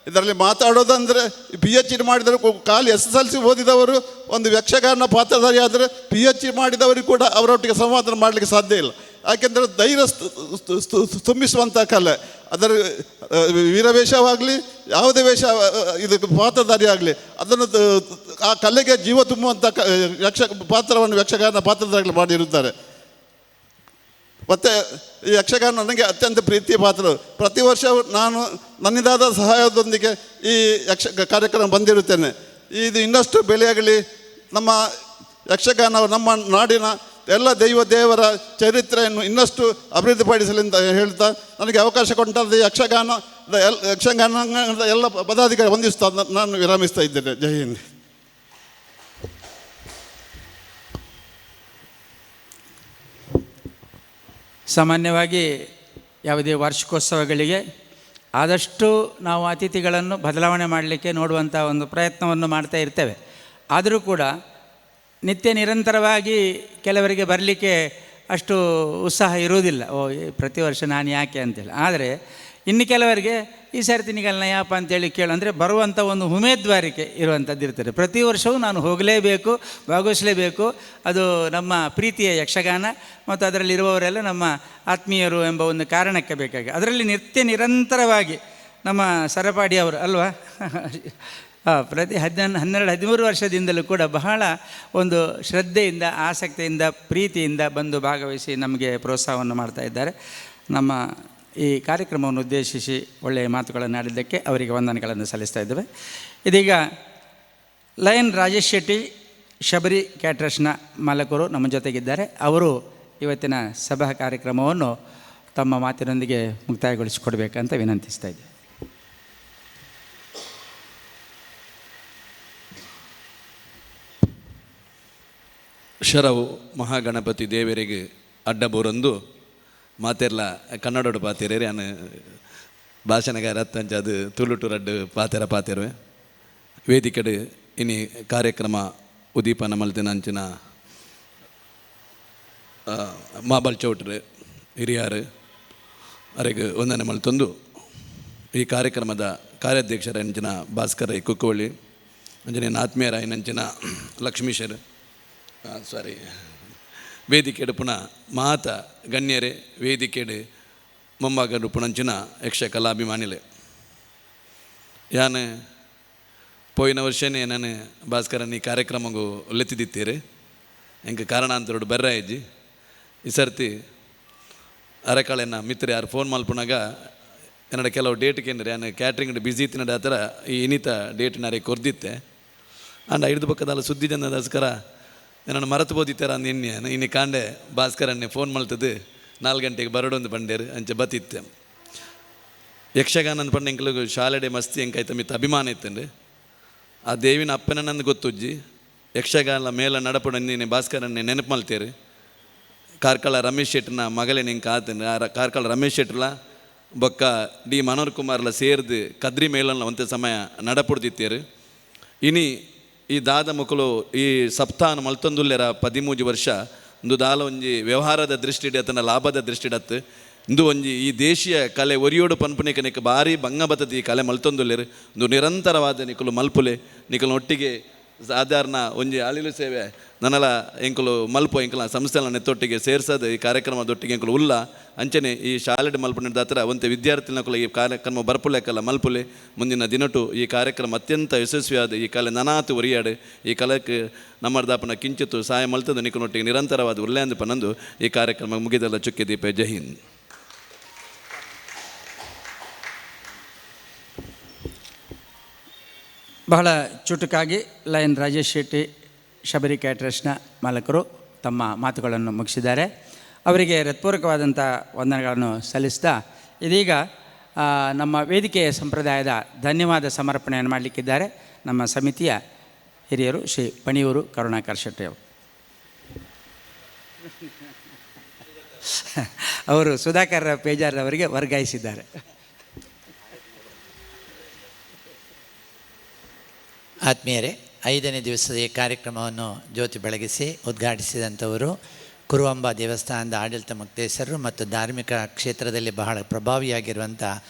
ಇದರಲ್ಲಿ ಮಾತಾಡೋದಂದರೆ PhD ಮಾಡಿದರೆ ಖಾಲಿ SSLC ಓದಿದವರು ಒಂದು ಯಕ್ಷಗಾನ ಪಾತ್ರಧಾರಿ ಆದರೆ PhD ಮಾಡಿದವರಿಗೆ ಕೂಡ ಅವರೊಟ್ಟಿಗೆ ಸಂವಾದ ಮಾಡಲಿಕ್ಕೆ ಸಾಧ್ಯ ಇಲ್ಲ. ಯಾಕೆಂದರೆ ಧೈರ್ಯ ತುಂಬಿಸುವಂಥ ಕಲೆ. ಅದರ ವೀರವೇಷವಾಗಲಿ ಯಾವುದೇ ವೇಷ ಇದು ಪಾತ್ರಧಾರಿ ಆಗಲಿ ಅದನ್ನು ಆ ಕಲೆಗೆ ಜೀವ ತುಂಬುವಂಥ ಪಾತ್ರವನ್ನು ಯಕ್ಷಗಾನ ಪಾತ್ರಧಾರಿಗಳು ಮಾಡಿರುತ್ತಾರೆ. ಮತ್ತು ಈ ಯಕ್ಷಗಾನ ನನಗೆ ಅತ್ಯಂತ ಪ್ರೀತಿಯ ಪಾತ್ರ. ಪ್ರತಿ ವರ್ಷ ನಾನು ನನ್ನದಾದ ಸಹಾಯದೊಂದಿಗೆ ಈ ಕಾರ್ಯಕ್ರಮ ಬಂದಿರುತ್ತೇನೆ. ಇದು ಇನ್ನಷ್ಟು ಬೆಳೆಯಾಗಲಿ, ನಮ್ಮ ಯಕ್ಷಗಾನ ನಮ್ಮ ನಾಡಿನ ಎಲ್ಲ ದೇವರ ಚರಿತ್ರೆಯನ್ನು ಇನ್ನಷ್ಟು ಅಭಿವೃದ್ಧಿಪಡಿಸಲಿ ಅಂತ ಹೇಳ್ತಾ ನನಗೆ ಅವಕಾಶ ಕೊಟ್ಟಾದ ಯಕ್ಷಗಾನದ ಎಲ್ಲ ಪದಾಧಿಕಾರಿ ವಂದಿಸ್ತಾ ನಾನು ವಿರಮಿಸ್ತಾ ಇದ್ದೇನೆ. ಜೈ ಹಿಂದ್. ಸಾಮಾನ್ಯವಾಗಿ ಯಾವುದೇ ವಾರ್ಷಿಕೋತ್ಸವಗಳಿಗೆ ಆದಷ್ಟು ನಾವು ಅತಿಥಿಗಳನ್ನು ಬದಲಾವಣೆ ಮಾಡಲಿಕ್ಕೆ ನೋಡುವಂಥ ಒಂದು ಪ್ರಯತ್ನವನ್ನು ಮಾಡ್ತಾ ಇರ್ತೇವೆ. ಆದರೂ ಕೂಡ ನಿತ್ಯ ನಿರಂತರವಾಗಿ ಕೆಲವರಿಗೆ ಬರಲಿಕ್ಕೆ ಅಷ್ಟು ಉತ್ಸಾಹ ಇರುವುದಿಲ್ಲ. ಪ್ರತಿ ವರ್ಷ ನಾನು ಯಾಕೆ ಅಂತೇಳಿ. ಆದರೆ ಇನ್ನು ಕೆಲವರಿಗೆ ಈ ಸರ್ತಿ ನಿಗಲ್ನ ಯಾಪ ಅಂತೇಳಿ ಕೇಳು ಅಂದರೆ ಬರುವಂಥ ಒಂದು ಉಮೇದ್ವಾರಿಕೆ ಇರುವಂಥದ್ದು ಇರ್ತದೆ. ಪ್ರತಿ ವರ್ಷವೂ ನಾನು ಹೋಗಲೇಬೇಕು, ಭಾಗವಹಿಸಲೇಬೇಕು. ಅದು ನಮ್ಮ ಪ್ರೀತಿಯ ಯಕ್ಷಗಾನ ಮತ್ತು ಅದರಲ್ಲಿರುವವರೆಲ್ಲ ನಮ್ಮ ಆತ್ಮೀಯರು ಎಂಬ ಒಂದು ಕಾರಣಕ್ಕೆ ಬೇಕಾಗಿ ಅದರಲ್ಲಿ ನಿತ್ಯ ನಿರಂತರವಾಗಿ ನಮ್ಮ ಸರಪಾಡಿ ಅವರು ಅಲ್ವಾ ಪ್ರತಿ 12-13 ವರ್ಷದಿಂದಲೂ ಕೂಡ ಬಹಳ ಒಂದು ಶ್ರದ್ಧೆಯಿಂದ, ಆಸಕ್ತಿಯಿಂದ, ಪ್ರೀತಿಯಿಂದ ಬಂದು ಭಾಗವಹಿಸಿ ನಮಗೆ ಪ್ರೋತ್ಸಾಹವನ್ನು ಮಾಡ್ತಾ ಇದ್ದಾರೆ. ನಮ್ಮ ಈ ಕಾರ್ಯಕ್ರಮವನ್ನು ಉದ್ದೇಶಿಸಿ ಒಳ್ಳೆಯ ಮಾತುಗಳನ್ನು ಆಡಿದ್ದಕ್ಕೆ ಅವರಿಗೆ ವಂದನೆಗಳನ್ನು ಸಲ್ಲಿಸ್ತಾ ಇದ್ದೇವೆ. ಇದೀಗ ಲಯನ್ ರಾಜೇಶ್ ಶೆಟ್ಟಿ ಶಬರಿ ಕ್ಯಾಟ್ರಸ್ನ ಮಾಲಕರು ನಮ್ಮ ಜೊತೆಗಿದ್ದಾರೆ. ಅವರು ಇವತ್ತಿನ ಸಭಾ ಕಾರ್ಯಕ್ರಮವನ್ನು ತಮ್ಮ ಮಾತಿನೊಂದಿಗೆ ಮುಕ್ತಾಯಗೊಳಿಸಿಕೊಡ್ಬೇಕಂತ ವಿನಂತಿಸ್ತಾ ಇದ್ದೆ. ಶರವು ಮಹಾಗಣಪತಿ ದೇವರಿಗೆ ಅಡ್ಡ ಬೋರಂದು ಮಾತೆರ್ಲ ಕನ್ನಡೋಡು ಪಾತೆರೇರಿ ಅನ್ನು ಭಾಷಣಗಾರ ಹತ್ತಂಚ ಅದು ತುಳುಟು ರಡ್ಡು ಪಾತೆರುವೆ ವೇದಿಕೆಡು ಇನಿ ಕಾರ್ಯಕ್ರಮ ಉದೀಪನ ಮಲ್ತಿನ ಅಂಚಿನ ಮಾಬಲ್ ಚೌಟ್ರು ಹಿರಿಯರು ಅವರಿಗೆ ವಂದನೆ ಮಲ್ತೊಂದು ಈ ಕಾರ್ಯಕ್ರಮದ ಕಾರ್ಯಾಧ್ಯಕ್ಷರ ಅಂಚಿನ ಭಾಸ್ಕರ ಕುಕ್ಕವಳ್ಳಿ ಅಂಜನೇನ ಆತ್ಮೀಯರ ನಂಚಿನ ಲಕ್ಷ್ಮೀಶರ್ ವೇದಿಕೆಡು ಪುನಃ ಮಾತ ಗಣ್ಯರೇ ವೇದಿಕೆಡು ಮೊಮ್ಮಗಡು ಪುಣಂಚಿನ ಯಕ್ಷ ಕಲಾಭಿಮಾನಿಲೆ ಯಾನು ಪೋಯಿನ ವರ್ಷನೇ ನಾನು ಭಾಸ್ಕರನ್ ಈ ಕಾರ್ಯಕ್ರಮಗೂ ಲೆತ್ತಿದ್ದೀರಿ ಎಂಗೆ ಕಾರಣಾಂತರೋಡು ಬರ್ರಾಯಿಜ್ಜಿ ಈ ಸರ್ತಿ ಅರೆಕಾಳೆನ ಮಿತ್ರ ಯಾರು ಫೋನ್ ಮಲ್ಪುನಾಗ ಏನಡ ಕೆಲವು ಡೇಟ್ಗೆ ಏನ್ರಿ ನಾನು ಕ್ಯಾಟ್ರಿಂಗ್ ಬ್ಯುಸಿ ಇತ್ತಿನ ಆ ಥರ ಈ ಇನ್ನಿತ ಡೇಟ್ನಾರೇ ಕೊರ್ದಿತ್ತೆ ಅಂಡ್ ಹಿಡಿದು ಪಕ್ಕದಲ್ಲ ಸುದ್ದಿ ಜನದಸ್ಕರ ನಾನು ಮರೆತು ಬೋದಿತ್ತಾರ ಅಂದು ಇನ್ನು ಕಾಂಡೆ ಭಾಸ್ಕರನ್ನೇ ಫೋನ್ ಮಲ್ತದ್ದು 4 ಗಂಟೆಗೆ ಬರೋಡೊಂದು ಬಂಡೇರು ಅಂಚೆ ಬತ್ತಿತ್ತೆ ಯಕ್ಷಗಾನ ಅಂದು ಪಂಡ ಎಂಕ್ಲಿಗೆ ಶಾಲೆಡೆ ಮಸ್ತಿ ಎಂಕಾಯ್ತ ಮಿತ್ತ ಅಭಿಮಾನ ಇತ್ತಂಡು ಆ ದೇವಿನ ಅಪ್ಪನ ನಂದು ಗೊತ್ತುಜ್ಜಿ ಯಕ್ಷಗಾನ ಮೇಲ ನಡಪಡ ನೀನೆ ಭಾಸ್ಕರನ್ನೇ ನೆನಪು ಮಲ್ತೇರು ಕಾರ್ಕಳ ರಮೇಶ್ ಶೆಟ್ರನ ಮಗಳೇ ನಿಂಗೆ ಆತಂಡು ಆ ಕಾರ್ಕಳ ರಮೇಶ್ ಶೆಟ್ರಲ ಬೊಕ್ಕ ಡಿ ಮನೋಹರ್ ಕುಮಾರ್ಲ ಸೇರ್ದು ಕದ್ರಿ ಮೇಳಲ್ಲ ಒಂತೆ ಸಮಯ ನಡಪುಡ್ದಿತ್ತೇರು ಇನಿ ಈ ದಾದ ಮುಕ್ಕಲು ಈ ಸಪ್ತಾಹ ಮಲ್ತೊಂದುಲ್ಲೆರ 13 ವರ್ಷ ಇಂದು ದಾಲ ಒಂಜಿ ವ್ಯವಹಾರದ ದೃಷ್ಟಿಡ್ ಅತನ ಲಾಭದ ದೃಷ್ಟಿಡತ್ತು ಇಂದು ಒಂಜಿ ಈ ದೇಶೀಯ ಕಲೆ ಒರಿಯೋಡು ಪನ್ಪುನಿಕ ಭಾರಿ ಭಂಗ ಬತ್ತದ ಈ ಕಲೆ ಮಲ್ತೊಂದುಲ್ಲೆರು ಇಂದು ನಿರಂತರವಾದ ನಿಕಲು ಮಲ್ಪುಲೆ ನಿಕಲು ಒಟ್ಟಿಗೆ ಸಾಧಾರಣ ಒಂಜಿ ಅಳಿಲು ಸೇವೆ ನನಲ ಎಂಕಲು ಮಲ್ಪು ಎಂಕಲ ಸಂಸ್ಥೆಗಳ ನೆತ್ತೊಟ್ಟಿಗೆ ಸೇರ್ಸೋದು ಈ ಕಾರ್ಯಕ್ರಮದೊಟ್ಟಿಗೆ ಎಂಕಲು ಉಲ್ಲ ಅಂಚನೆ ಈ ಶಾಲೆಡ್ ಮಲ್ಪುನಿದ ಹತ್ರ ಒಂತೆ ವಿದ್ಯಾರ್ಥಿನಕುಲ ಈ ಕಾರ್ಯಕ್ರಮ ಬರ್ಪುಲೆಕ್ಕಲ್ಲ ಮಲ್ಪುಲೆ ಮುಂದಿನ ದಿನಟು ಈ ಕಾರ್ಯಕ್ರಮ ಅತ್ಯಂತ ಯಶಸ್ವಿಯಾದ ಈ ಕಲೆ ನನಾತು ಒರಿಯಾಡು ಈ ಕಲೆಗೆ ನಮ್ಮದಾಪನ ಕಿಂಚಿತ್ತು ಸಹಾಯ ಮಲ್ತದ ನಿಕನೊಟ್ಟಿಗೆ ನಿರಂತರವಾದ ಉಲ್ಲೇಂದು ಪನಂದು ಈ ಕಾರ್ಯಕ್ರಮ ಮುಗಿದಲ್ಲ ಚುಕ್ಕೆ ದೀಪ. ಜೈ ಹಿಂದ್. ಬಹಳ ಚುಟುಕಾಗಿ ಲಯನ್ ರಾಜೇಶ್ ಶೆಟ್ಟಿ ಶಬರಿ ಕ್ಯಾಟ್ರಸ್ನ ಮಾಲಕರು ತಮ್ಮ ಮಾತುಗಳನ್ನು ಮುಗಿಸಿದ್ದಾರೆ. ಅವರಿಗೆ ಹೃತ್ಪೂರ್ವಕವಾದಂಥ ವಂದನೆಗಳನ್ನು ಸಲ್ಲಿಸ್ತಾ ಇದೀಗ ನಮ್ಮ ವೇದಿಕೆಯ ಸಂಪ್ರದಾಯದ ಧನ್ಯವಾದ ಸಮರ್ಪಣೆಯನ್ನು ಮಾಡಲಿಕ್ಕಿದ್ದಾರೆ ನಮ್ಮ ಸಮಿತಿಯ ಹಿರಿಯರು ಶ್ರೀ ಪಣಿಯೂರು ಕರುಣಾಕರ್ ಶೆಟ್ಟಿ ಅವರು ಸುಧಾಕರ್ ಪೇಜಾರ್ ಅವರಿಗೆ ವರ್ಗಾಯಿಸಿದ್ದಾರೆ. ಆತ್ಮೀಯರೇ, 5ನೇ ದಿವಸದ ಈ ಕಾರ್ಯಕ್ರಮವನ್ನು ಜ್ಯೋತಿ ಬೆಳಗಿಸಿ ಉದ್ಘಾಟಿಸಿದಂಥವರು ಕುರುವಂಬ ದೇವಸ್ಥಾನದ ಆಡಳಿತ ಮುಕ್ತೇಶ್ವರರು ಮತ್ತು ಧಾರ್ಮಿಕ ಕ್ಷೇತ್ರದಲ್ಲಿ ಬಹಳ ಪ್ರಭಾವಿಯಾಗಿರುವಂಥ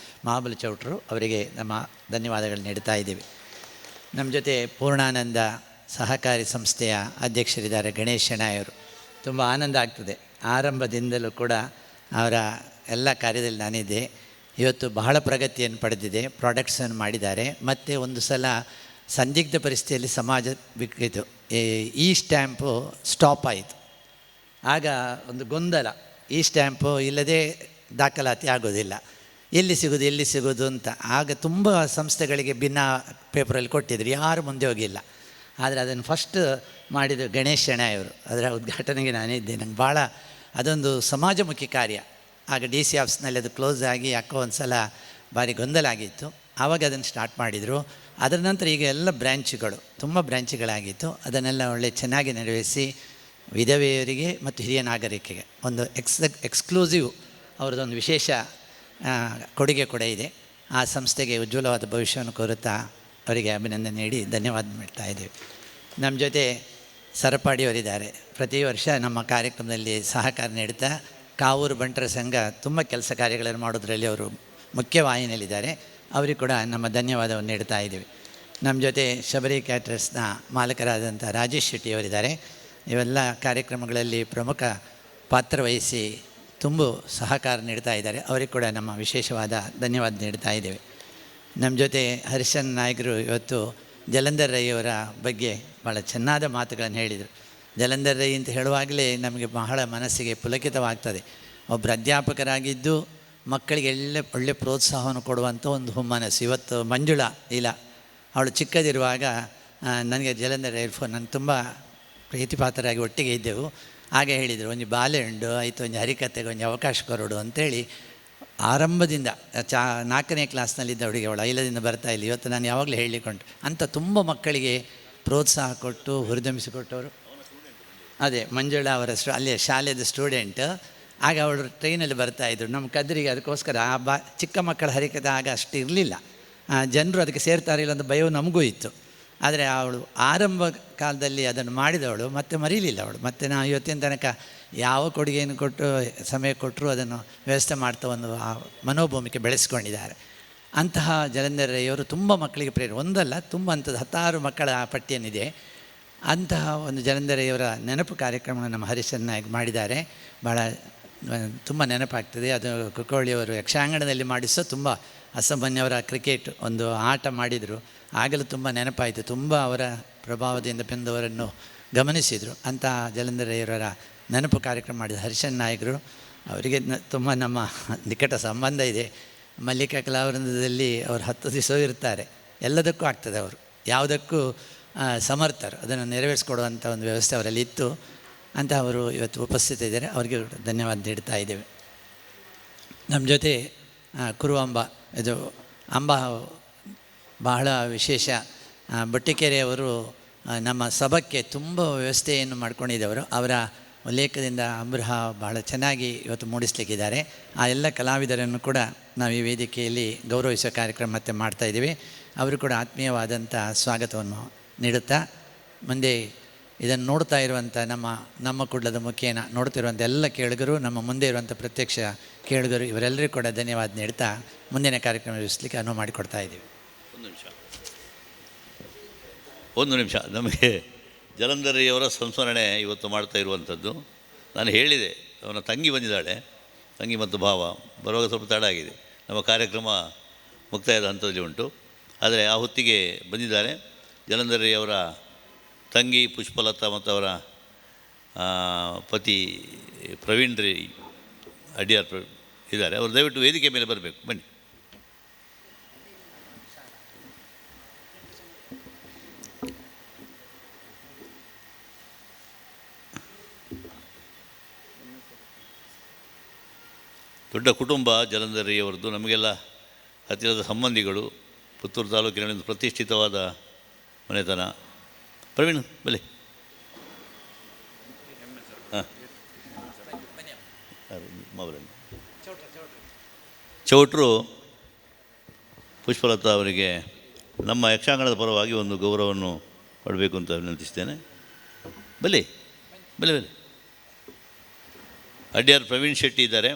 ಮಹಾಬಲಿ ಚೌಟ್ರು ಅವರಿಗೆ ನಮ್ಮ ಧನ್ಯವಾದಗಳು ನೀಡ್ತಾ ಇದ್ದೀವಿ. ನಮ್ಮ ಜೊತೆ ಪೂರ್ಣಾನಂದ ಸಹಕಾರಿ ಸಂಸ್ಥೆಯ ಅಧ್ಯಕ್ಷರಿದ್ದಾರೆ ಗಣೇಶ್ ಶೆಣಾಯವರು. ತುಂಬ ಆನಂದ ಆಗ್ತದೆ. ಆರಂಭದಿಂದಲೂ ಕೂಡ ಅವರ ಎಲ್ಲ ಕಾರ್ಯದಲ್ಲಿ ನಾನಿದ್ದೆ. ಇವತ್ತು ಬಹಳ ಪ್ರಗತಿಯನ್ನು ಪಡೆದಿದೆ, ಪ್ರಾಡಕ್ಟ್ಸನ್ನು ಮಾಡಿದ್ದಾರೆ. ಮತ್ತು ಒಂದು ಸಲ ಸಂದಿಗ್ಧ ಪರಿಸ್ಥಿತಿಯಲ್ಲಿ ಸಮಾಜ ಬಿಕ್ಕಿತು, ಈ ಸ್ಟ್ಯಾಂಪು ಸ್ಟಾಪ್ ಆಯಿತು. ಆಗ ಒಂದು ಗೊಂದಲ, ಈ ಸ್ಟ್ಯಾಂಪು ಇಲ್ಲದೆ ದಾಖಲಾತಿ ಆಗೋದಿಲ್ಲ, ಎಲ್ಲಿ ಸಿಗೋದು ಅಂತ. ಆಗ ತುಂಬ ಸಂಸ್ಥೆಗಳಿಗೆ ಭಿನ್ನ ಪೇಪರಲ್ಲಿ ಕೊಟ್ಟಿದ್ರು, ಯಾರು ಮುಂದೆ ಹೋಗಿಲ್ಲ. ಆದರೆ ಅದನ್ನು ಫಸ್ಟ್ ಮಾಡಿದ ಗಣೇಶ್ ಶೆಣಾಯವರು, ಅದರ ಉದ್ಘಾಟನೆಗೆ ನಾನೇ ಇದ್ದೆ. ನಂಗೆ ಭಾಳ ಅದೊಂದು ಸಮಾಜಮುಖಿ ಕಾರ್ಯ. ಆಗ DC ಆಫೀಸ್ನಲ್ಲಿ ಅದು ಕ್ಲೋಸ್ ಆಗಿ ಯಾಕೋ ಒಂದು ಸಲ ಭಾರಿ ಗೊಂದಲ ಆಗಿತ್ತು. ಆವಾಗ ಅದನ್ನು ಸ್ಟಾರ್ಟ್ ಮಾಡಿದರು. ಅದರ ನಂತರ ಈಗ ಎಲ್ಲ ಬ್ರ್ಯಾಂಚ್ಗಳು, ತುಂಬ ಬ್ರ್ಯಾಂಚ್ಗಳಾಗಿತ್ತು. ಅದನ್ನೆಲ್ಲ ಒಳ್ಳೆ ಚೆನ್ನಾಗಿ ನಿರ್ವಹಿಸಿ ವಿಧವೆಯರಿಗೆ ಮತ್ತು ಹಿರಿಯ ನಾಗರಿಕರಿಗೆ ಒಂದು ಎಕ್ಸ್ಕ್ಲೂಸಿವ್ ಅವ್ರದ್ದೊಂದು ವಿಶೇಷ ಕೊಡುಗೆ ಕೂಡ ಇದೆ. ಆ ಸಂಸ್ಥೆಗೆ ಉಜ್ವಲವಾದ ಭವಿಷ್ಯವನ್ನು ಕೋರುತ್ತಾ ಅವರಿಗೆ ಅಭಿನಂದನೆ ನೀಡಿ ಧನ್ಯವಾದ ಮಾಡ್ತಾ ಇದ್ದೀವಿ. ನಮ್ಮ ಜೊತೆ ಸರಪಾಡಿಯವರಿದ್ದಾರೆ. ಪ್ರತಿ ವರ್ಷ ನಮ್ಮ ಕಾರ್ಯಕ್ರಮದಲ್ಲಿ ಸಹಕಾರ ನೀಡುತ್ತಾ ಕಾವೂರು ಬಂಟರ ಸಂಘ ತುಂಬ ಕೆಲಸ ಕಾರ್ಯಗಳನ್ನು ಮಾಡೋದರಲ್ಲಿ ಅವರು ಮುಖ್ಯವಾಹಿನಿಯಲ್ಲಿದ್ದಾರೆ. ಅವರಿಗೆ ಕೂಡ ನಮ್ಮ ಧನ್ಯವಾದವನ್ನು ನೀಡ್ತಾ ಇದ್ದೀವಿ. ನಮ್ಮ ಜೊತೆ ಶಬರಿ ಕ್ಯಾಟ್ರಸ್ನ ಮಾಲಕರಾದಂಥ ರಾಜೇಶ್ ಶೆಟ್ಟಿಯವರಿದ್ದಾರೆ. ಇವೆಲ್ಲ ಕಾರ್ಯಕ್ರಮಗಳಲ್ಲಿ ಪ್ರಮುಖ ಪಾತ್ರ ವಹಿಸಿ ತುಂಬ ಸಹಕಾರ ನೀಡ್ತಾ ಇದ್ದಾರೆ. ಅವರಿಗೆ ಕೂಡ ನಮ್ಮ ವಿಶೇಷವಾದ ಧನ್ಯವಾದ ನೀಡ್ತಾ ಇದ್ದೇವೆ. ನಮ್ಮ ಜೊತೆ ಹರಿಶನ್ ನಾಯಕರು ಇವತ್ತು ಜಲಂಧರ್ ರೈಯವರ ಬಗ್ಗೆ ಭಾಳ ಚೆನ್ನಾದ ಮಾತುಗಳನ್ನು ಹೇಳಿದರು. ಜಲಂಧರ್ ರೈ ಅಂತ ಹೇಳುವಾಗಲೇ ನಮಗೆ ಬಹಳ ಮನಸ್ಸಿಗೆ ಪುಲಕಿತವಾಗ್ತದೆ. ಒಬ್ಬರು ಅಧ್ಯಾಪಕರಾಗಿದ್ದು ಮಕ್ಕಳಿಗೆ ಒಳ್ಳೆ ಪ್ರೋತ್ಸಾಹವನ್ನು ಕೊಡುವಂಥ ಒಂದು ಹುಮ್ಮನಸ್ಸು. ಇವತ್ತು ಮಂಜುಳಾ ಇಲ್ಲ, ಅವಳು ಚಿಕ್ಕದಿರುವಾಗ ನನಗೆ ಜಲಂಧರ್ ರೈ ಫೋನ್, ನಾನು ತುಂಬ ಪ್ರೀತಿಪಾತ್ರರಾಗಿ ಒಟ್ಟಿಗೆ ಇದ್ದೆವು. ಹಾಗೆ ಹೇಳಿದರು, ಒಂದು ಬಾಲೆಹಣ್ಣು ಆಯಿತು, ಒಂದು ಹರಿಕತೆಗೆ ಒಂದು ಅವಕಾಶ ಕೊರಡು ಅಂತೇಳಿ ಆರಂಭದಿಂದ 4ನೇ ಕ್ಲಾಸ್ನಲ್ಲಿದ್ದ ಹುಡುಗಿ, ಅವಳು ಐಲದಿಂದ ಬರ್ತಾಯಿಲ್ಲ. ಇವತ್ತು ನಾನು ಯಾವಾಗಲೂ ಹೇಳಿಕೊಂಡು ಅಂಥ ತುಂಬ ಮಕ್ಕಳಿಗೆ ಪ್ರೋತ್ಸಾಹ ಕೊಟ್ಟು ಹುರಿದುಂಬಿಸಿಕೊಟ್ಟವರು. ಅದೇ ಮಂಜುಳಾ ಅವರ ಅಲ್ಲೇ ಶಾಲೆದ ಸ್ಟೂಡೆಂಟ್. ಆಗ ಅವಳು ಟ್ರೈನಲ್ಲಿ ಬರ್ತಾಯಿದ್ರು ನಮ್ಮ ಕದ್ರಿಗೆ. ಅದಕ್ಕೋಸ್ಕರ ಚಿಕ್ಕ ಮಕ್ಕಳ ಹರಿಕತೆ ಆಗ ಅಷ್ಟು ಇರಲಿಲ್ಲ, ಜನರು ಅದಕ್ಕೆ ಸೇರ್ತಾರಿಲ್ಲ ಅಂತ ಭಯವು ನಮಗೂ ಇತ್ತು. ಆದರೆ ಅವಳು ಆರಂಭ ಕಾಲದಲ್ಲಿ ಅದನ್ನು ಮಾಡಿದವಳು ಮತ್ತೆ ಮರೀಲಿಲ್ಲ ಅವಳು. ಮತ್ತು ನಾವು ಇವತ್ತಿನ ತನಕ ಯಾವ ಕೊಡುಗೆಯನ್ನು ಕೊಟ್ಟು ಸಮಯ ಕೊಟ್ಟರೂ ಅದನ್ನು ವ್ಯವಸ್ಥೆ ಮಾಡ್ತಾ ಒಂದು ಆ ಮನೋಭೂಮಿಕೆ ಬೆಳೆಸ್ಕೊಂಡಿದ್ದಾರೆ. ಅಂತಹ ಜಲಂಧರ್ ರೈಯವರು ತುಂಬ ಮಕ್ಕಳಿಗೆ ಪ್ರೇರಣೆ, ಒಂದಲ್ಲ ತುಂಬ ಅಂಥದ್ದು 10 ಮಕ್ಕಳ ಪಟ್ಟಿಯನ್ನಿದೆ. ಅಂತಹ ಒಂದು ಜಲಂಧರ್ ರೈಯವರ ನೆನಪು ಕಾರ್ಯಕ್ರಮ ನಮ್ಮ ಹರೀಶನ್ ನಾಯಕ್ ಮಾಡಿದ್ದಾರೆ. ಭಾಳ ತುಂಬ ನೆನಪಾಗ್ತದೆ. ಅದು ಕುಕ್ಕವಳ್ಳಿಯವರು ಯಕ್ಷಾಂಗಣದಲ್ಲಿ ಮಾಡಿಸೋ ತುಂಬ ಅಸಾಮಾನ್ಯವರ ಕ್ರಿಕೆಟ್ ಒಂದು ಆಟ ಮಾಡಿದರು. ಆಗಲೂ ತುಂಬ ನೆನಪಾಯಿತು. ತುಂಬ ಅವರ ಪ್ರಭಾವದಿಂದ ಬೆಂದವರನ್ನು ಗಮನಿಸಿದರು. ಅಂತಹ ಜಲಂಧರ್ ರೈಯವರ ನೆನಪು ಕಾರ್ಯಕ್ರಮ ಮಾಡಿದ ಹರೀಶನ್ ನಾಯಕರು ಅವರಿಗೆ ತುಂಬ ನಮ್ಮ ನಿಕಟ ಸಂಬಂಧ ಇದೆ. ಮಲ್ಲಿಕಾ ಕಲಾವೃಂದದಲ್ಲಿ ಅವರು 10 ದಿವಸ ಇರ್ತಾರೆ. ಎಲ್ಲದಕ್ಕೂ ಆಗ್ತದೆ, ಅವರು ಯಾವುದಕ್ಕೂ ಸಮರ್ಥರು, ಅದನ್ನು ನೆರವೇರಿಸ್ಕೊಡುವಂಥ ಒಂದು ವ್ಯವಸ್ಥೆ ಅವರಲ್ಲಿ ಇತ್ತು ಅಂತ ಅವರು ಇವತ್ತು ಉಪಸ್ಥಿತಿದ್ದಾರೆ. ಅವರಿಗೆ ಧನ್ಯವಾದ ನೀಡ್ತಾ ಇದ್ದೇವೆ. ನಮ್ಮ ಜೊತೆ ಕುರುವಂಬ, ಇದು ಅಂಬ ಬಹಳ ವಿಶೇಷ. ಬಟ್ಟಿಕೆರೆಯವರು ನಮ್ಮ ಸಭಕ್ಕೆ ತುಂಬ ವ್ಯವಸ್ಥೆಯನ್ನು ಮಾಡ್ಕೊಂಡಿದ್ದವರು. ಅವರ ಉಲ್ಲೇಖದಿಂದ ಅಂಬರಹ ಬಹಳ ಚೆನ್ನಾಗಿ ಇವತ್ತು ಮೂಡಿಸಲಿಕ್ಕಿದ್ದಾರೆ. ಆ ಎಲ್ಲ ಕಲಾವಿದರನ್ನು ಕೂಡ ನಾವು ಈ ವೇದಿಕೆಯಲ್ಲಿ ಗೌರವಿಸುವ ಕಾರ್ಯಕ್ರಮ ಮತ್ತೆ ಮಾಡ್ತಾಯಿದ್ದೀವಿ. ಅವರು ಕೂಡ ಆತ್ಮೀಯವಾದಂಥ ಸ್ವಾಗತವನ್ನು ನೀಡುತ್ತಾ, ಮುಂದೆ ಇದನ್ನು ನೋಡ್ತಾ ಇರುವಂಥ ನಮ್ಮ ಕುಡ್ಲದ ಮುಖೇನ ನೋಡ್ತಿರುವಂಥ ಎಲ್ಲ ಕೇಳುಗರು, ನಮ್ಮ ಮುಂದೆ ಇರುವಂಥ ಪ್ರತ್ಯಕ್ಷ ಕೇಳುಗರು, ಇವರೆಲ್ಲರಿಗೂ ಕೂಡ ಧನ್ಯವಾದ ನೀಡ್ತಾ ಮುಂದಿನ ಕಾರ್ಯಕ್ರಮ ನಡೆಸಲಿಕ್ಕೆ ಅನುವು ಮಾಡಿಕೊಡ್ತಾ ಇದ್ದೀವಿ. ಒಂದು ನಿಮಿಷ ನಮಗೆ ಜಲಂಧರ್ ರೈಯವರ ಸಂಸ್ಮರಣೆ ಇವತ್ತು ಮಾಡ್ತಾ ಇರುವಂಥದ್ದು. ನಾನು ಹೇಳಿದೆ, ಅವನ ತಂಗಿ ಬಂದಿದ್ದಾಳೆ, ತಂಗಿ ಮತ್ತು ಭಾವ ಬರುವಾಗ ಸ್ವಲ್ಪ ತಡ ಆಗಿದೆ. ನಮ್ಮ ಕಾರ್ಯಕ್ರಮ ಮುಕ್ತಾಯದ ಹಂತದಲ್ಲಿ ಉಂಟು, ಆದರೆ ಆ ಹೊತ್ತಿಗೆ ಬಂದಿದ್ದಾರೆ. ಜಲಂಧರ್ ರೈಯವರ ತಂಗಿ ಪುಷ್ಪಲತಾ ಮತ್ತು ಅವರ ಪತಿ ಪ್ರವೀಣ್ ರೈ ಅಡಿಯಾರ್ ಇದ್ದಾರೆ. ಅವರು ದಯವಿಟ್ಟು ವೇದಿಕೆ ಮೇಲೆ ಬರಬೇಕು, ಬನ್ನಿ. ದೊಡ್ಡ ಕುಟುಂಬ ಜಲಂಧರ್ ರೈಯವರದ್ದು, ನಮಗೆಲ್ಲ ಹತ್ತಿರದ ಸಂಬಂಧಿಗಳು. ಪುತ್ತೂರು ತಾಲೂಕಿನಲ್ಲಿ ಒಂದು ಪ್ರತಿಷ್ಠಿತವಾದ ಮನೆತನ. ಪ್ರವೀಣ್ ಬಲೆ ಹಾಂ ಚೌಟ್ರು ಪುಷ್ಪಲತಾ ಅವರಿಗೆ ನಮ್ಮ ಯಕ್ಷಾಂಗಣದ ಪರವಾಗಿ ಒಂದು ಗೌರವವನ್ನು ಕೊಡಬೇಕು ಅಂತ ವಿನಂತಿಸ್ತೇನೆ. ಬಲೆ ಬಲೆ ಬಲೆ ಅಡ್ಯಾರ್ ಪ್ರವೀಣ್ ಶೆಟ್ಟಿ ಇದ್ದಾರೆ.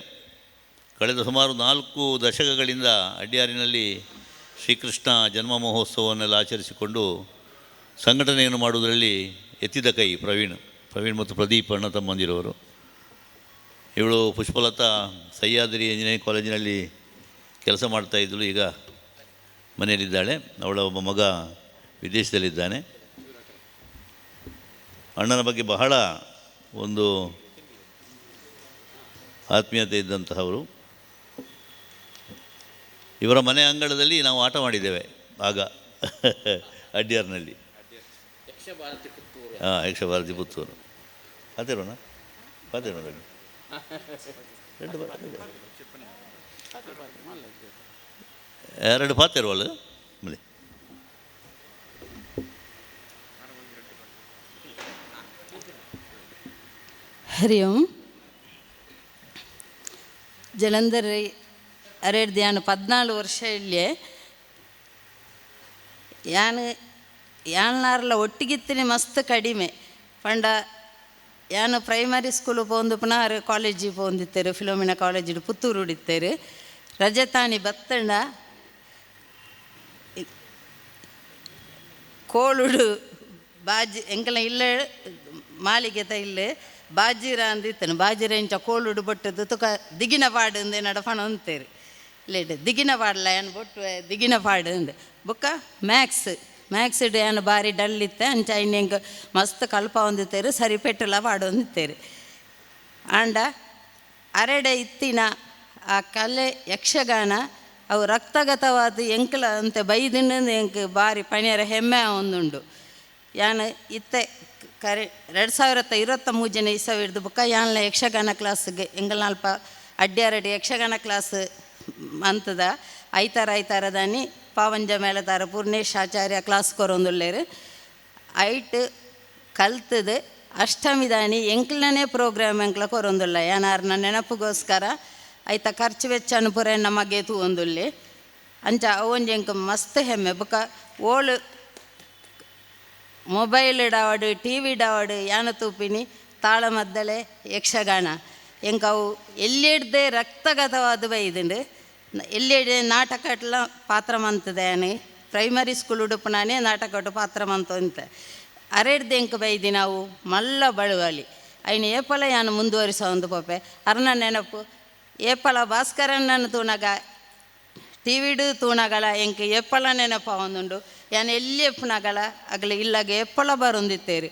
ಕಳೆದ ಸುಮಾರು 4 ದಶಕಗಳಿಂದ ಅಡ್ಯಾರಿನಲ್ಲಿ ಶ್ರೀಕೃಷ್ಣ ಜನ್ಮ ಮಹೋತ್ಸವವನ್ನೆಲ್ಲ ಆಚರಿಸಿಕೊಂಡು ಸಂಘಟನೆಯನ್ನು ಮಾಡುವುದರಲ್ಲಿ ಎತ್ತಿದ ಕೈ ಪ್ರವೀಣ್ ಮತ್ತು ಪ್ರದೀಪ್ ಅಣ್ಣ ತಮ್ಮಂದಿರವರು. ಇವಳು ಪುಷ್ಪಲತಾ ಸಹ್ಯಾದ್ರಿ ಇಂಜಿನಿಯರಿಂಗ್ ಕಾಲೇಜಿನಲ್ಲಿ ಕೆಲಸ ಮಾಡ್ತಾಯಿದ್ದಳು, ಈಗ ಮನೆಯಲ್ಲಿದ್ದಾಳೆ. ಅವಳ ಒಬ್ಬ ಮಗ ವಿದೇಶದಲ್ಲಿದ್ದಾನೆ. ಅಣ್ಣನ ಬಗ್ಗೆ ಬಹಳ ಒಂದು ಆತ್ಮೀಯತೆ ಇದ್ದಂತಹವರು. ಇವರ ಮನೆ ಅಂಗಳದಲ್ಲಿ ನಾವು ಆಟ ಮಾಡಿದ್ದೇವೆ ಆಗ ಅಡ್ಯಾರ್ನಲ್ಲಿ. ಹಾಂ, ಯಕ್ಷಭಾರತಿ ಪುತ್ತೂರು. ಪಾತಿರೋಣ ಎರಡು ಪಾತಿರುವಲ್ಲ ಮನೆ. ಹರಿ ಓಂ. ಜಲಂಧರ್ ರೈ ಅರೆಡ್ದು ಯಾನು 14 ವರ್ಷ ಇಲ್ಲೇ ಯಾನ್ಲಾರ್ಲ ಒಟ್ಟಿಗಿತ್ತಿನಿ ಮಸ್ತ್ ಕಡಿಮೆ ಪಂಡ. ಯಾನು ಪ್ರೈಮರಿ ಸ್ಕೂಲು ಪೋಂದು ಪುನಃ ಕಾಲೇಜಿಗೆ ಪೋಂದಿತ್ತೇರು, ಫಿಲೋಮಿನಾ ಕಾಲೇಜಿಡು ಪುತ್ತೂರು ಉಡಿತ್ತೇರು. ರಜತಾನಿ ಬತ್ತಂಡ ಕೋಳುಡು ಬಾಜಿ ಎಂಕಲ ಇಲ್ಲ ಮಾಲಿಗೆತ ಇಲ್ಲ ಬಾಜಿರ ಅಂದಿತ್ತನು. ಬಾಜಿರ ಇಂಚ ಕೋಳುಡು ಬೊಟ್ಟದು ತುಕ ದಿಗಿನ ಪಾಡು ಅಂದೆ ನಡಪಣ ಅಂತೇರಿ ಲೇಟ್ ದಿಗಿನ ಪಾಡಲ್ಲ ಏನು ಬೊಟ್ಟು ದಿಗಿನ ಪಾಡು ಅಂದೆ. ಬೊಕ್ಕ ಮ್ಯಾಕ್ಸ್ ಮ್ಯಾಕ್ಸ್ ಏನು ಭಾರಿ ಡಲ್ ಇತ್ತೆ ಅಂಚ ಇನ್ನೆಂಗೆ ಮಸ್ತ್ ಕಲ್ಪ ಹೊಂದಿತ್ತೇರು ಸರಿ ಪೆಟ್ಟೆಲ್ಲ ಪಾಡೊಂದಿತ್ತೇರು ಆಂಡ ಅರೆಡೆ ಇತ್ತಿನ ಆ ಕಲೆ ಯಕ್ಷಗಾನ ಅವು ರಕ್ತಗತವಾದ ಎಂಕಲ ಅಂತೆ ಬೈದಿಂಡು ಎಂಕ್ ಭಾರಿ ಪಣಿಯರ ಹೆಮ್ಮೆ ಒಂದುಂಡು ಯಾನು ಇತ್ತೆ ಕರೆ 2023 ಇಸವಿ ಹಿಡ್ದು ಬುಕ್ಕ ಯಾನ್ಲ ಯಕ್ಷಗಾನ ಕ್ಲಾಸ್ಗೆ ಎಂಗಲ್ ನಾಲ್ಪ ಅಡ್ಡ್ಯಾರಡಿ ಯಕ್ಷಗಾನ ಕ್ಲಾಸ್ ಅಂತದ ಐತಾರದಾನಿ ಪಾವಂಜ ಮೇಳದಾರ ಪೂರ್ಣೇಶ್ ಆಚಾರ್ಯ ಕ್ಲಾಸ್ ಕೊರೊಂದುಲ್ಲೇರು ಐಟ್ ಕಲ್ತದು ಅಷ್ಟಮಿದಾನಿ ಎಂಕ್ಲನೇ ಪ್ರೋಗ್ರಾಮ್ ಎಂಕ್ಲ ಕೊರೊಂದುಲ್ಲ ಯಾನಾರ್ನ ನೆನಪಿಗೋಸ್ಕರ ಐತ ಖರ್ಚು ವೆಚ್ಚ ಪುರ ನಮಗೆ ತೂಂದುಲ್ಲಿ ಅಂಚ ಅವೊಂಜಿ ಎಂಕ್ ಮಸ್ತ್ ಹೆಮ್ಮೆ ಬುಕ್ಕ ಓಳು ಮೊಬೈಲ್ ಡಾವಡು ಟಿ ವಿ ಡಾವಡು ಯಾನ ತೂಪಿನಿ ತಾಳ ಮದ್ದಳೆ ಯಕ್ಷಗಾನ ಎಂಕ ಅವು ಎಲ್ಲಿಡ್ದೆ ರಕ್ತಗತವಾದ ಬೈದುಂಡು ಎಲ್ಲಿಡೆ ನಾಟಕಟ್ಲ ಪಾತ್ರ ಮಂತದೆ ಯಾನು ಪ್ರೈಮರಿ ಸ್ಕೂಲ್ ಉಡುಪುನಾನೇ ನಾಟಕಟ್ಟು ಪಾತ್ರ ಮಂತ ಅರೆಡ್ದೆ ಎಂಕ ಬೈದಿ ನಾವು ಮಲ್ಲ ಬಳುವಳಿ ಐನು ಏಪಲ ಯಾನು ಮುಂದುವರಿಸೋ ಒಂದು ಪೊಪ್ಪೆ ಅರ್ನ ನೆನಪು ಏಪಲ ಭಾಸ್ಕರಣ್ಣನ ತೂಣಗ ಟಿ ವಿಡು ತೂಣಗಳ ಎಂಕ ಎಪ್ಪಲ ನೆನಪ ಒಂದುಂಡು ಯಾನು ಎಲ್ಲಿ ಎಪ್ಪನಗಳ ಆಗಲಿ ಇಲ್ಲಾಗ ಎಪ್ಪಲ ಬರೊಂದಿತ್ತೇರು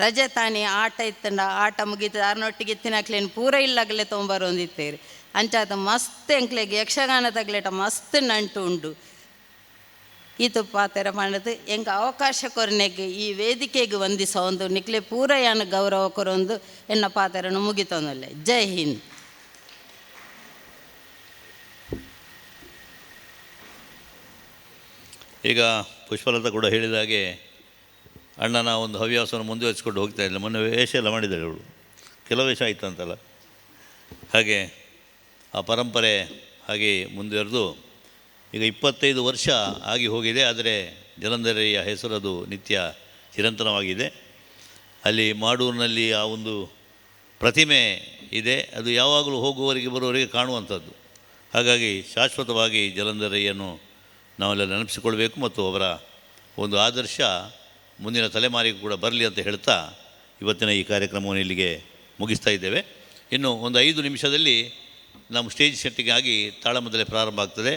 ರಜೆ ತಾನಿ ಆಟ ಇತ್ತಂಡ ಆಟ ಮುಗೀತದ ಅರ್ನೊಟ್ಟಿಗೆ ಇತ್ತಿನಕ್ಲೇನು ಪೂರ ಇಲ್ಲಾಗಲೇ ತೊಂಬರೊಂದಿತ್ತೇರು ಅಂಚಾತ ಮಸ್ತ್ ಎಂಕ್ಲೆಗೆ ಯಕ್ಷಗಾನ ತಗ್ಲೇಟ ಮಸ್ತ್ ನಂಟು ಉಂಡು ಈತು ಪಾತೆರ ಮಾಡದು ಎಂಕ ಅವಕಾಶ ಕೊರನೆಗೆ ಈ ವೇದಿಕೆಗೆ ವಂದಿಸ ಒಂದು ನಿಕ್ಲೆ ಪೂರ ಯಾನು ಗೌರವ ಕೊರೊಂದು ಎನ್ನ ಪಾತೆರನ್ನು ಮುಗಿತೊಂದಲ್ಲ. ಜೈ ಹಿಂದ್. ಈಗ ಪುಷ್ಪಲತಾ ಕೂಡ ಹೇಳಿದ ಹಾಗೆ ಅಣ್ಣನ ಒಂದು ಹವ್ಯಾಸವನ್ನು ಮುಂದುವರಿಸಿಕೊಂಡು ಹೋಗ್ತಾ ಇಲ್ಲ. ಮೊನ್ನೆ ವೇಷ ಎಲ್ಲ ಮಾಡಿದ್ದಾರೆ ಅವಳು, ಕೆಲವು ವೇಷ ಆಯಿತು ಅಂತಲ್ಲ, ಹಾಗೆ ಆ ಪರಂಪರೆ ಹಾಗೆ ಮುಂದುವರೆದು ಈಗ 25 ವರ್ಷ ಆಗಿ ಹೋಗಿದೆ. ಆದರೆ ಜಲಂಧರಿಯ ಹೆಸರದು ನಿತ್ಯ ಚಿರಂತನವಾಗಿದೆ. ಅಲ್ಲಿ ಮಾಡೂರಿನಲ್ಲಿ ಆ ಒಂದು ಪ್ರತಿಮೆ ಇದೆ, ಅದು ಯಾವಾಗಲೂ ಹೋಗುವವರಿಗೆ ಬರುವವರಿಗೆ ಕಾಣುವಂಥದ್ದು. ಹಾಗಾಗಿ ಶಾಶ್ವತವಾಗಿ ಜಲಂಧರಿಯನ್ನು ನಾವೆಲ್ಲ ನೆನಪಿಸಿಕೊಳ್ಬೇಕು ಮತ್ತು ಅವರ ಒಂದು ಆದರ್ಶ ಮುಂದಿನ ತಲೆಮಾರಿಗೂ ಕೂಡ ಬರಲಿ ಅಂತ ಹೇಳ್ತಾ ಇವತ್ತಿನ ಈ ಕಾರ್ಯಕ್ರಮವನ್ನು ಇಲ್ಲಿಗೆ ಮುಗಿಸ್ತಾ ಇದ್ದೇವೆ. ಇನ್ನು ಒಂದು 5 ನಿಮಿಷದಲ್ಲಿ ನಮ್ಮ ಸ್ಟೇಜ್ ಸೆಟ್ಟಿಗಾಗಿ ತಾಳಮದ್ದಲೆ ಪ್ರಾರಂಭ ಆಗ್ತದೆ.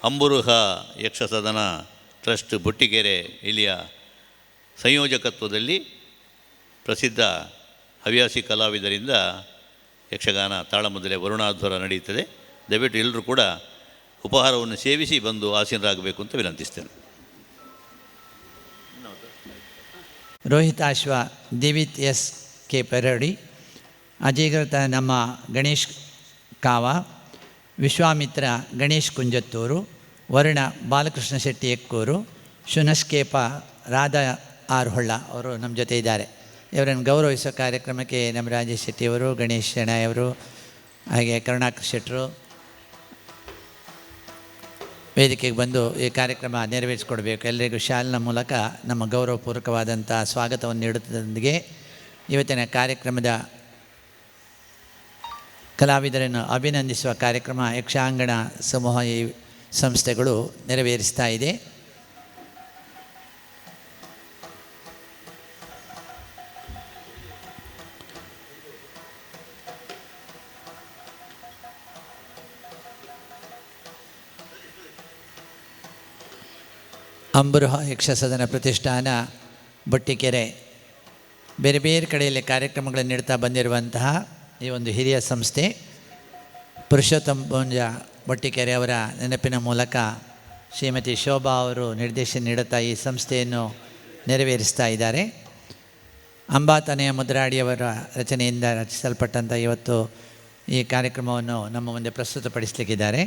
ಅಂಬುರುಹ ಯಕ್ಷಸದನ ಟ್ರಸ್ಟ್ ಬೊಟ್ಟಿಗೆರೆ ಇಲ್ಲಿಯ ಸಂಯೋಜಕತ್ವದಲ್ಲಿ ಪ್ರಸಿದ್ಧ ಹವ್ಯಾಸಿ ಕಲಾವಿದರಿಂದ ಯಕ್ಷಗಾನ ತಾಳಮದ್ದಲೆ ವರುಣಾಧ್ವರ ನಡೆಯುತ್ತದೆ. ದಯವಿಟ್ಟು ಎಲ್ಲರೂ ಕೂಡ ಉಪಹಾರವನ್ನು ಸೇವಿಸಿ ಬಂದು ಆಸೀನರಾಗಬೇಕು ಅಂತ ವಿನಂತಿಸ್ತೇನೆ. ರೋಹಿತಾಶ್ವ ದಿವಿತ್ ಎಸ್ ಕೆ ಪೆರಡಿ, ಅಜೀಕೃತ ನಮ್ಮ ಗಣೇಶ್ ಕಾವ, ವಿಶ್ವಾಮಿತ್ರ ಗಣೇಶ್ ಕುಂಜತ್ತೂರು, ವರುಣ ಬಾಲಕೃಷ್ಣ ಶೆಟ್ಟಿ ಎಕ್ಕೂರು, ಶುನಸ್ಕೇಪ ರಾಧಾ ಆರ್ ಹೊಳ್ಳ ಅವರು ನಮ್ಮ ಜೊತೆ ಇದ್ದಾರೆ. ಇವರನ್ನು ಗೌರವಿಸೋ ಕಾರ್ಯಕ್ರಮಕ್ಕೆ ನಮ್ಮ ರಾಜೇಶ್ ಶೆಟ್ಟಿಯವರು, ಗಣೇಶ್ ಶೆಣೆಯವರು, ಹಾಗೆ ಕರುಣಾಕರ್ ಶೆಟ್ಟರು ವೇದಿಕೆಗೆ ಬಂದು ಈ ಕಾರ್ಯಕ್ರಮ ನೆರವೇರಿಸಿಕೊಡ್ಬೇಕು. ಎಲ್ಲರಿಗೂ ಶಾಲಿನ ಮೂಲಕ ನಮ್ಮ ಗೌರವಪೂರ್ವಕವಾದಂಥ ಸ್ವಾಗತವನ್ನು ನೀಡುತ್ತದೊಂದಿಗೆ ಇವತ್ತಿನ ಕಾರ್ಯಕ್ರಮದ ಕಲಾವಿದರನ್ನು ಅಭಿನಂದಿಸುವ ಕಾರ್ಯಕ್ರಮ ಯಕ್ಷಾಂಗಣ ಸಮೂಹ ಈ ಸಂಸ್ಥೆಗಳು ನೆರವೇರಿಸ್ತಾ ಇದೆ. ಅಂಬುರುಹ ಯಕ್ಷಸದನ ಪ್ರತಿಷ್ಠಾನ ಬೊಟ್ಟಿಕೆರೆ ಬೇರೆ ಬೇರೆ ಕಡೆಯಲ್ಲಿ ಕಾರ್ಯಕ್ರಮಗಳನ್ನು ನೀಡ್ತಾ ಬಂದಿರುವಂತಹ ಈ ಒಂದು ಹಿರಿಯ ಸಂಸ್ಥೆ ಪುರುಷೋತ್ತಮ ಪೂಂಜ ಬೊಟ್ಟಿಕೆರೆ ಅವರ ನೆನಪಿನ ಮೂಲಕ ಶ್ರೀಮತಿ ಶೋಭಾ ಅವರು ನಿರ್ದೇಶನ ನೀಡುತ್ತಾ ಈ ಸಂಸ್ಥೆಯನ್ನು ನೆರವೇರಿಸ್ತಾ ಇದ್ದಾರೆ. ಅಂಬಾತನೆಯ ಮುದ್ರಾಡಿಯವರ ರಚನೆಯಿಂದ ರಚಿಸಲ್ಪಟ್ಟಂಥ ಇವತ್ತು ಈ ಕಾರ್ಯಕ್ರಮವನ್ನು ನಮ್ಮ ಮುಂದೆ ಪ್ರಸ್ತುತಪಡಿಸಲಿಕ್ಕಿದ್ದಾರೆ.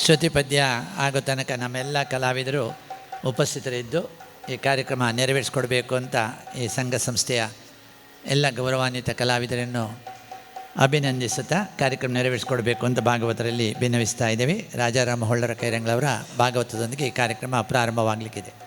ಶ್ರುತಿ ಪದ್ಯ ಆಗೋ ತನಕ ನಮ್ಮೆಲ್ಲ ಕಲಾವಿದರು ಉಪಸ್ಥಿತರಿದ್ದು ಈ ಕಾರ್ಯಕ್ರಮ ನೆರವೇರಿಸಿಕೊಡ್ಬೇಕು ಅಂತ ಈ ಸಂಘ ಸಂಸ್ಥೆಯ ಎಲ್ಲ ಗೌರವಾನ್ವಿತ ಕಲಾವಿದರನ್ನು ಅಭಿನಂದಿಸುತ್ತಾ ಕಾರ್ಯಕ್ರಮ ನೆರವೇರಿಸಿಕೊಡ್ಬೇಕು ಅಂತ ಭಾಗವತರಲ್ಲಿ ಭಿನ್ನವಿಸ್ತಾ ಇದ್ದೇವೆ. ರಾಜಾರಾಮ ಹೊಳ್ಳರ ಕೈರಂಗಳವರ ಭಾಗವತದೊಂದಿಗೆ ಈ ಕಾರ್ಯಕ್ರಮ ಪ್ರಾರಂಭವಾಗಲಿಕ್ಕಿದೆ.